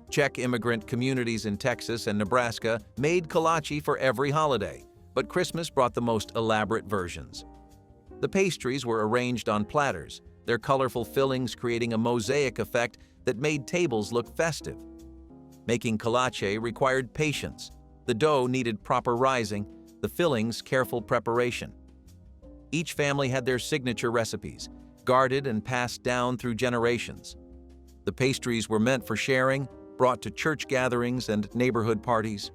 Czech immigrant communities in Texas and Nebraska made kolache for every holiday, but Christmas brought the most elaborate versions. The pastries were arranged on platters, their colorful fillings creating a mosaic effect that made tables look festive. Making kolache required patience. The dough needed proper rising, the fillings careful preparation. Each family had their signature recipes, guarded and passed down through generations. The pastries were meant for sharing, brought to church gatherings and neighborhood parties.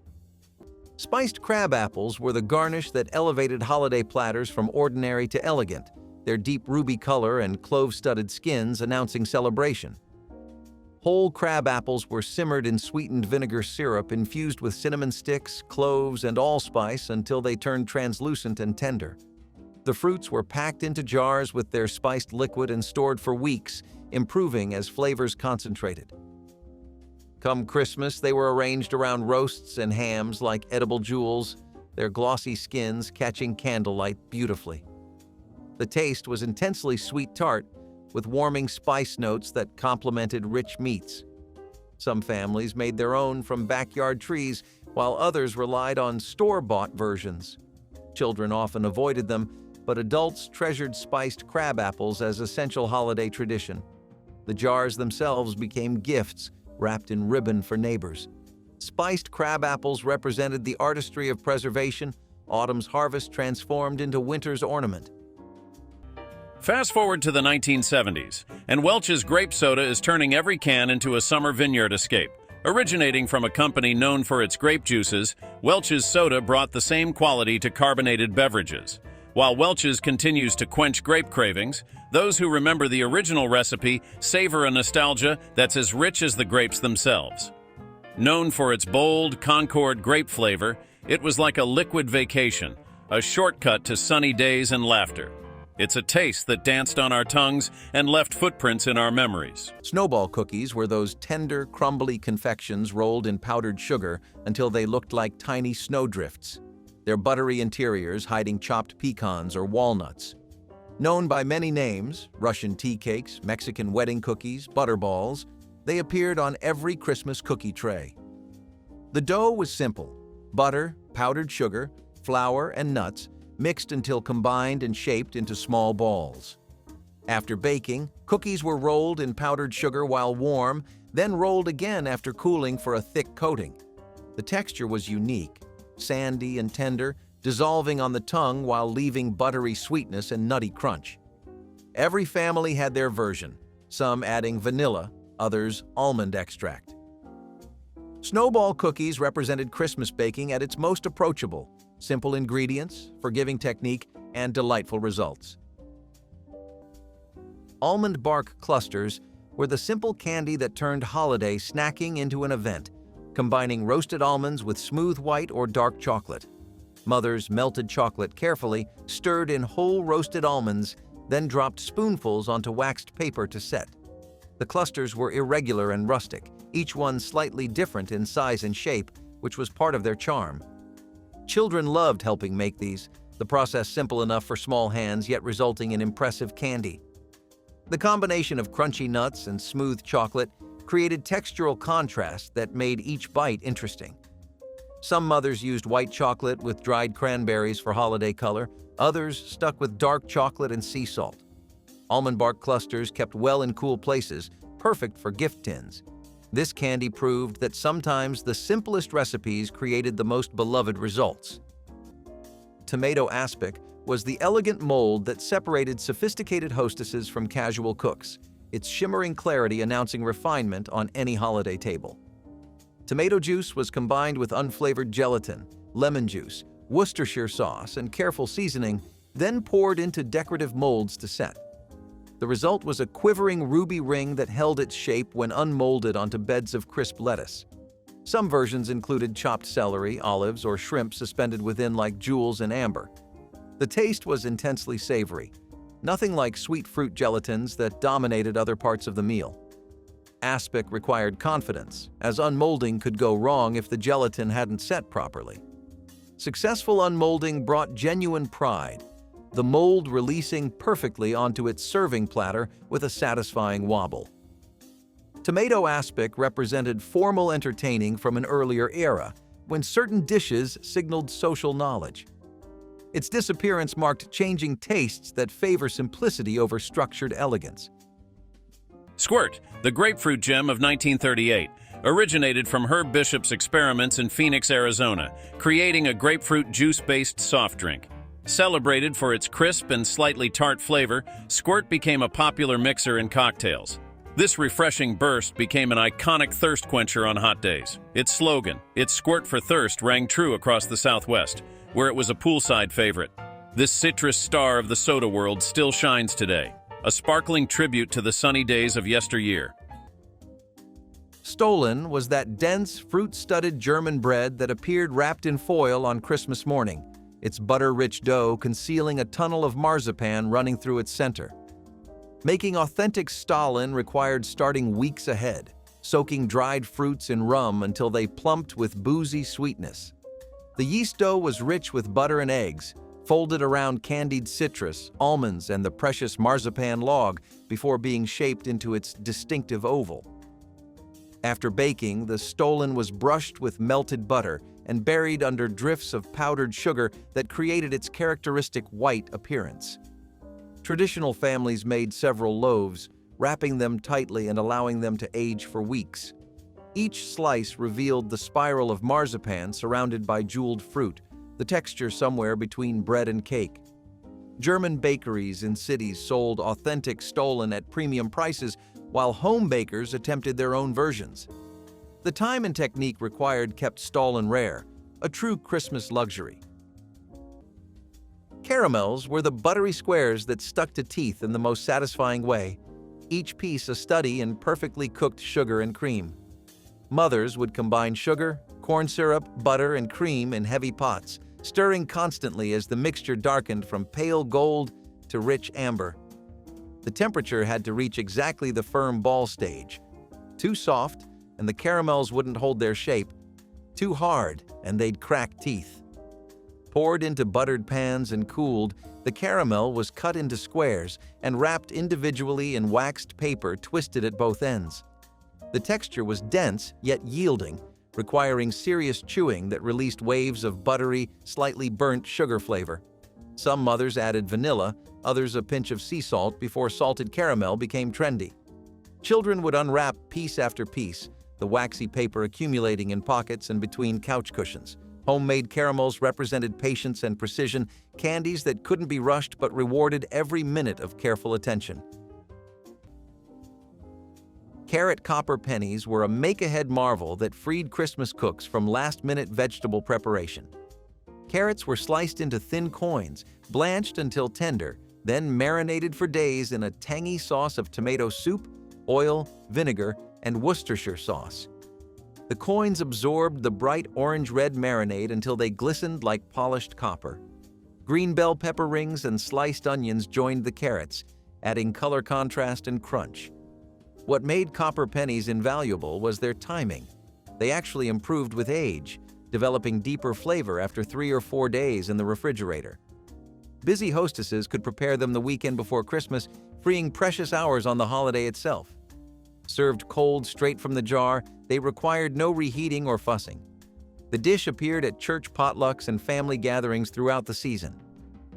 Spiced crab apples were the garnish that elevated holiday platters from ordinary to elegant, their deep ruby color and clove-studded skins announcing celebration. Whole crab apples were simmered in sweetened vinegar syrup infused with cinnamon sticks, cloves, and allspice until they turned translucent and tender. The fruits were packed into jars with their spiced liquid and stored for weeks, improving as flavors concentrated. Come Christmas, they were arranged around roasts and hams like edible jewels, their glossy skins catching candlelight beautifully. The taste was intensely sweet-tart, with warming spice notes that complemented rich meats. Some families made their own from backyard trees, while others relied on store-bought versions. Children often avoided them, but adults treasured spiced crab apples as essential holiday tradition. The jars themselves became gifts, wrapped in ribbon for neighbors. Spiced crab apples represented the artistry of preservation, autumn's harvest transformed into winter's ornament. Fast forward to the 1970s, and Welch's grape soda is turning every can into a summer vineyard escape. Originating from a company known for its grape juices, Welch's soda brought the same quality to carbonated beverages. While Welch's continues to quench grape cravings, those who remember the original recipe savor a nostalgia that's as rich as the grapes themselves. Known for its bold, Concord grape flavor, it was like a liquid vacation, a shortcut to sunny days and laughter. It's a taste that danced on our tongues and left footprints in our memories. Snowball cookies were those tender, crumbly confections rolled in powdered sugar until they looked like tiny snowdrifts, their buttery interiors hiding chopped pecans or walnuts. Known by many names, Russian tea cakes, Mexican wedding cookies, butterballs, they appeared on every Christmas cookie tray. The dough was simple: butter, powdered sugar, flour, and nuts, mixed until combined and shaped into small balls. After baking, cookies were rolled in powdered sugar while warm, then rolled again after cooling for a thick coating. The texture was unique, sandy and tender, dissolving on the tongue while leaving buttery sweetness and nutty crunch. Every family had their version, some adding vanilla, others almond extract. Snowball cookies represented Christmas baking at its most approachable: simple ingredients, forgiving technique, and delightful results. Almond bark clusters were the simple candy that turned holiday snacking into an event, combining roasted almonds with smooth white or dark chocolate. Mothers melted chocolate carefully, stirred in whole roasted almonds, then dropped spoonfuls onto waxed paper to set. The clusters were irregular and rustic, each one slightly different in size and shape, which was part of their charm. Children loved helping make these, the process simple enough for small hands yet resulting in impressive candy. The combination of crunchy nuts and smooth chocolate created textural contrast that made each bite interesting. Some mothers used white chocolate with dried cranberries for holiday color, others stuck with dark chocolate and sea salt. Almond bark clusters kept well in cool places, perfect for gift tins. This candy proved that sometimes the simplest recipes created the most beloved results. Tomato aspic was the elegant mold that separated sophisticated hostesses from casual cooks, its shimmering clarity announcing refinement on any holiday table. Tomato juice was combined with unflavored gelatin, lemon juice, Worcestershire sauce, and careful seasoning, then poured into decorative molds to set. The result was a quivering ruby ring that held its shape when unmolded onto beds of crisp lettuce. Some versions included chopped celery, olives, or shrimp suspended within like jewels in amber. The taste was intensely savory, nothing like sweet fruit gelatins that dominated other parts of the meal. Aspic required confidence, as unmolding could go wrong if the gelatin hadn't set properly. Successful unmolding brought genuine pride, the mold releasing perfectly onto its serving platter with a satisfying wobble. Tomato aspic represented formal entertaining from an earlier era, when certain dishes signaled social knowledge. Its disappearance marked changing tastes that favor simplicity over structured elegance. Squirt, the grapefruit gem of 1938, originated from Herb Bishop's experiments in Phoenix, Arizona, creating a grapefruit juice-based soft drink. Celebrated for its crisp and slightly tart flavor, Squirt became a popular mixer in cocktails. This refreshing burst became an iconic thirst quencher on hot days. Its slogan, "It's Squirt for Thirst," rang true across the Southwest, where it was a poolside favorite. This citrus star of the soda world still shines today, a sparkling tribute to the sunny days of yesteryear. Stollen was that dense, fruit-studded German bread that appeared wrapped in foil on Christmas morning, its butter-rich dough concealing a tunnel of marzipan running through its center. Making authentic Stollen required starting weeks ahead, soaking dried fruits in rum until they plumped with boozy sweetness. The yeast dough was rich with butter and eggs, folded around candied citrus, almonds, and the precious marzipan log before being shaped into its distinctive oval. After baking, the Stollen was brushed with melted butter and buried under drifts of powdered sugar that created its characteristic white appearance. Traditional families made several loaves, wrapping them tightly and allowing them to age for weeks. Each slice revealed the spiral of marzipan surrounded by jeweled fruit, the texture somewhere between bread and cake. German bakeries in cities sold authentic Stollen at premium prices, while home bakers attempted their own versions. The time and technique required kept Stollen rare, a true Christmas luxury. Caramels were the buttery squares that stuck to teeth in the most satisfying way, each piece a study in perfectly cooked sugar and cream. Mothers would combine sugar, corn syrup, butter, and cream in heavy pots, stirring constantly as the mixture darkened from pale gold to rich amber. The temperature had to reach exactly the firm ball stage. Too soft, and the caramels wouldn't hold their shape. Too hard, and they'd crack teeth. Poured into buttered pans and cooled, the caramel was cut into squares and wrapped individually in waxed paper twisted at both ends. The texture was dense yet yielding, requiring serious chewing that released waves of buttery, slightly burnt sugar flavor. Some mothers added vanilla, others a pinch of sea salt before salted caramel became trendy. Children would unwrap piece after piece, the waxy paper accumulating in pockets and between couch cushions. Homemade caramels represented patience and precision, candies that couldn't be rushed but rewarded every minute of careful attention. Carrot copper pennies were a make-ahead marvel that freed Christmas cooks from last-minute vegetable preparation. Carrots were sliced into thin coins, blanched until tender, then marinated for days in a tangy sauce of tomato soup, oil, vinegar, and Worcestershire sauce. The coins absorbed the bright orange-red marinade until they glistened like polished copper. Green bell pepper rings and sliced onions joined the carrots, adding color contrast and crunch. What made copper pennies invaluable was their timing. They actually improved with age, developing deeper flavor after 3 or 4 days in the refrigerator. Busy hostesses could prepare them the weekend before Christmas, freeing precious hours on the holiday itself. Served cold straight from the jar, they required no reheating or fussing. The dish appeared at church potlucks and family gatherings throughout the season.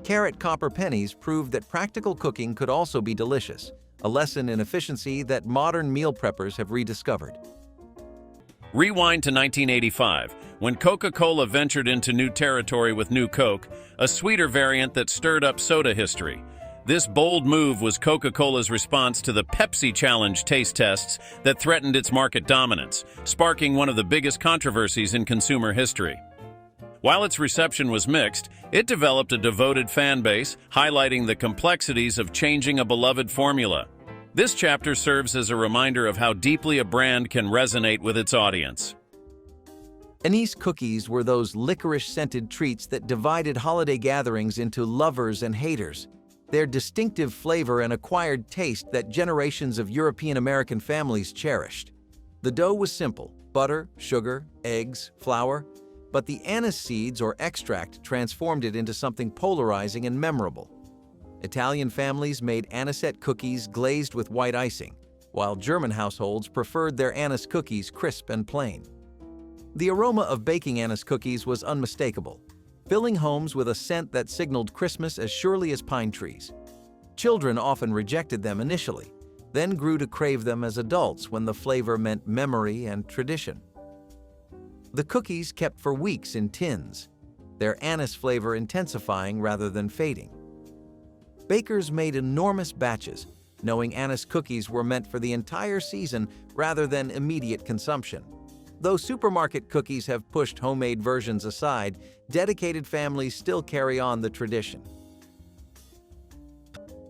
Carrot copper pennies proved that practical cooking could also be delicious, a lesson in efficiency that modern meal preppers have rediscovered. Rewind to 1985, when Coca-Cola ventured into new territory with New Coke, a sweeter variant that stirred up soda history. This bold move was Coca-Cola's response to the Pepsi Challenge taste tests that threatened its market dominance, sparking one of the biggest controversies in consumer history. While its reception was mixed, it developed a devoted fan base, highlighting the complexities of changing a beloved formula. This chapter serves as a reminder of how deeply a brand can resonate with its audience. Anise cookies were those licorice-scented treats that divided holiday gatherings into lovers and haters. Their distinctive flavor and acquired taste that generations of European-American families cherished. The dough was simple: butter, sugar, eggs, flour. But the anise seeds or extract transformed it into something polarizing and memorable. Italian families made anisette cookies glazed with white icing, while German households preferred their anise cookies crisp and plain. The aroma of baking anise cookies was unmistakable, filling homes with a scent that signaled Christmas as surely as pine trees. Children often rejected them initially, then grew to crave them as adults when the flavor meant memory and tradition. The cookies kept for weeks in tins, their anise flavor intensifying rather than fading. Bakers made enormous batches, knowing anise cookies were meant for the entire season rather than immediate consumption. Though supermarket cookies have pushed homemade versions aside, dedicated families still carry on the tradition.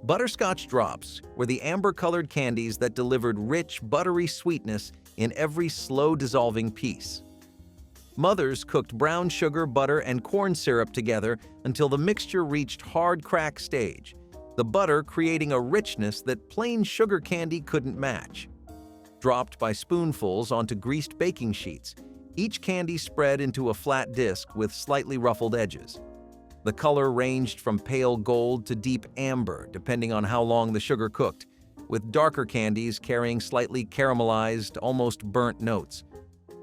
Butterscotch drops were the amber-colored candies that delivered rich, buttery sweetness in every slow-dissolving piece. Mothers cooked brown sugar, butter, and corn syrup together until the mixture reached hard crack stage, the butter creating a richness that plain sugar candy couldn't match. Dropped by spoonfuls onto greased baking sheets, each candy spread into a flat disc with slightly ruffled edges. The color ranged from pale gold to deep amber, depending on how long the sugar cooked, with darker candies carrying slightly caramelized, almost burnt notes.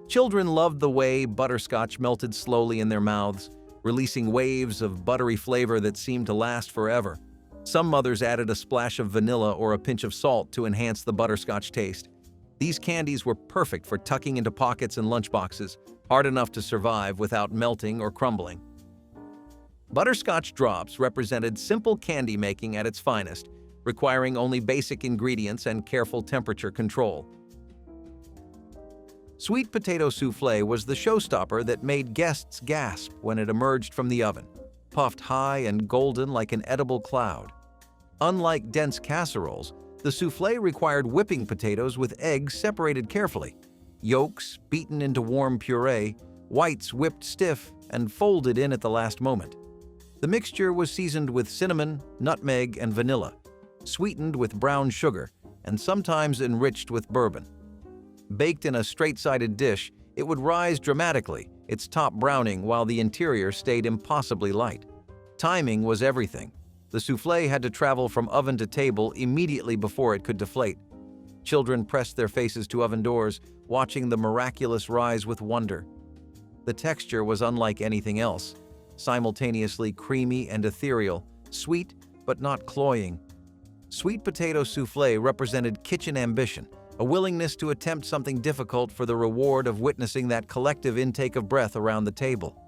Children loved the way butterscotch melted slowly in their mouths, releasing waves of buttery flavor that seemed to last forever. Some mothers added a splash of vanilla or a pinch of salt to enhance the butterscotch taste. These candies were perfect for tucking into pockets and lunchboxes, hard enough to survive without melting or crumbling. Butterscotch drops represented simple candy making at its finest, requiring only basic ingredients and careful temperature control. Sweet potato soufflé was the showstopper that made guests gasp when it emerged from the oven, puffed high and golden like an edible cloud. Unlike dense casseroles, the soufflé required whipping potatoes with eggs separated carefully, yolks beaten into warm puree, whites whipped stiff and folded in at the last moment. The mixture was seasoned with cinnamon, nutmeg, and vanilla, sweetened with brown sugar, and sometimes enriched with bourbon. Baked in a straight-sided dish, it would rise dramatically, its top browning while the interior stayed impossibly light. Timing was everything. The soufflé had to travel from oven to table immediately before it could deflate. Children pressed their faces to oven doors, watching the miraculous rise with wonder. The texture was unlike anything else, simultaneously creamy and ethereal, sweet but not cloying. Sweet potato soufflé represented kitchen ambition, a willingness to attempt something difficult for the reward of witnessing that collective intake of breath around the table.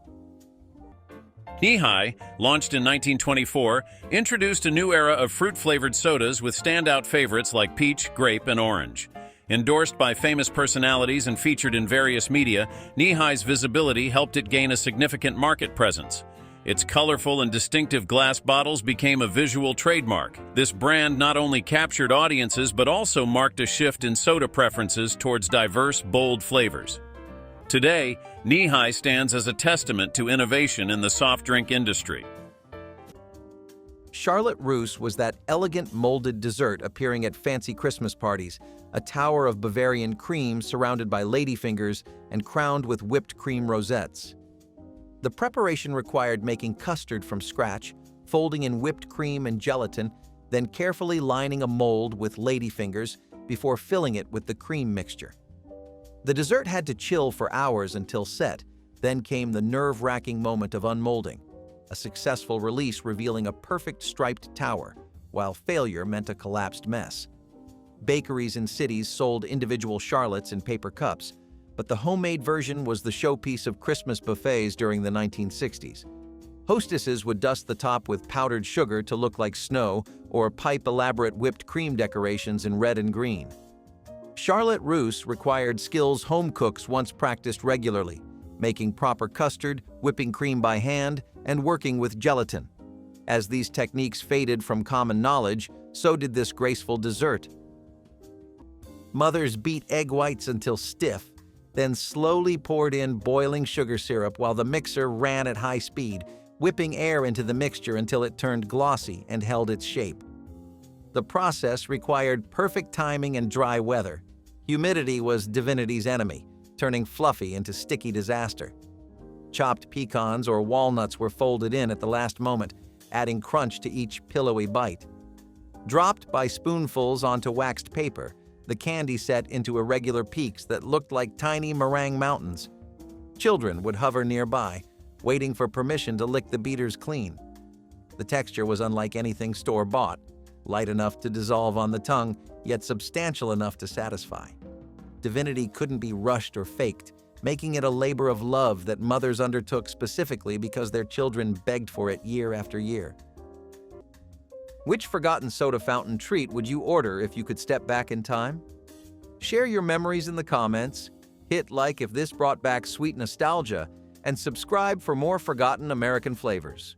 Knee-High, launched in 1924, introduced a new era of fruit-flavored sodas with standout favorites like peach, grape, and orange. Endorsed by famous personalities and featured in various media, Knee-High's visibility helped it gain a significant market presence. Its colorful and distinctive glass bottles became a visual trademark. This brand not only captured audiences but also marked a shift in soda preferences towards diverse, bold flavors. Today, Knee-High stands as a testament to innovation in the soft drink industry. Charlotte Russe was that elegant molded dessert appearing at fancy Christmas parties, a tower of Bavarian cream surrounded by ladyfingers and crowned with whipped cream rosettes. The preparation required making custard from scratch, folding in whipped cream and gelatin, then carefully lining a mold with ladyfingers before filling it with the cream mixture. The dessert had to chill for hours until set, then came the nerve-wracking moment of unmolding, a successful release revealing a perfect striped tower, while failure meant a collapsed mess. Bakeries in cities sold individual charlottes in paper cups, but the homemade version was the showpiece of Christmas buffets during the 1960s. Hostesses would dust the top with powdered sugar to look like snow or pipe elaborate whipped cream decorations in red and green. Charlotte Russe required skills home cooks once practiced regularly, making proper custard, whipping cream by hand, and working with gelatin. As these techniques faded from common knowledge, so did this graceful dessert. Mothers beat egg whites until stiff, then slowly poured in boiling sugar syrup while the mixer ran at high speed, whipping air into the mixture until it turned glossy and held its shape. The process required perfect timing and dry weather. Humidity was divinity's enemy, turning fluffy into sticky disaster. Chopped pecans or walnuts were folded in at the last moment, adding crunch to each pillowy bite. Dropped by spoonfuls onto waxed paper, the candy set into irregular peaks that looked like tiny meringue mountains. Children would hover nearby, waiting for permission to lick the beaters clean. The texture was unlike anything store-bought, light enough to dissolve on the tongue, yet substantial enough to satisfy. Divinity couldn't be rushed or faked, making it a labor of love that mothers undertook specifically because their children begged for it year after year. Which forgotten soda fountain treat would you order if you could step back in time? Share your memories in the comments, hit like if this brought back sweet nostalgia, and subscribe for more forgotten American flavors.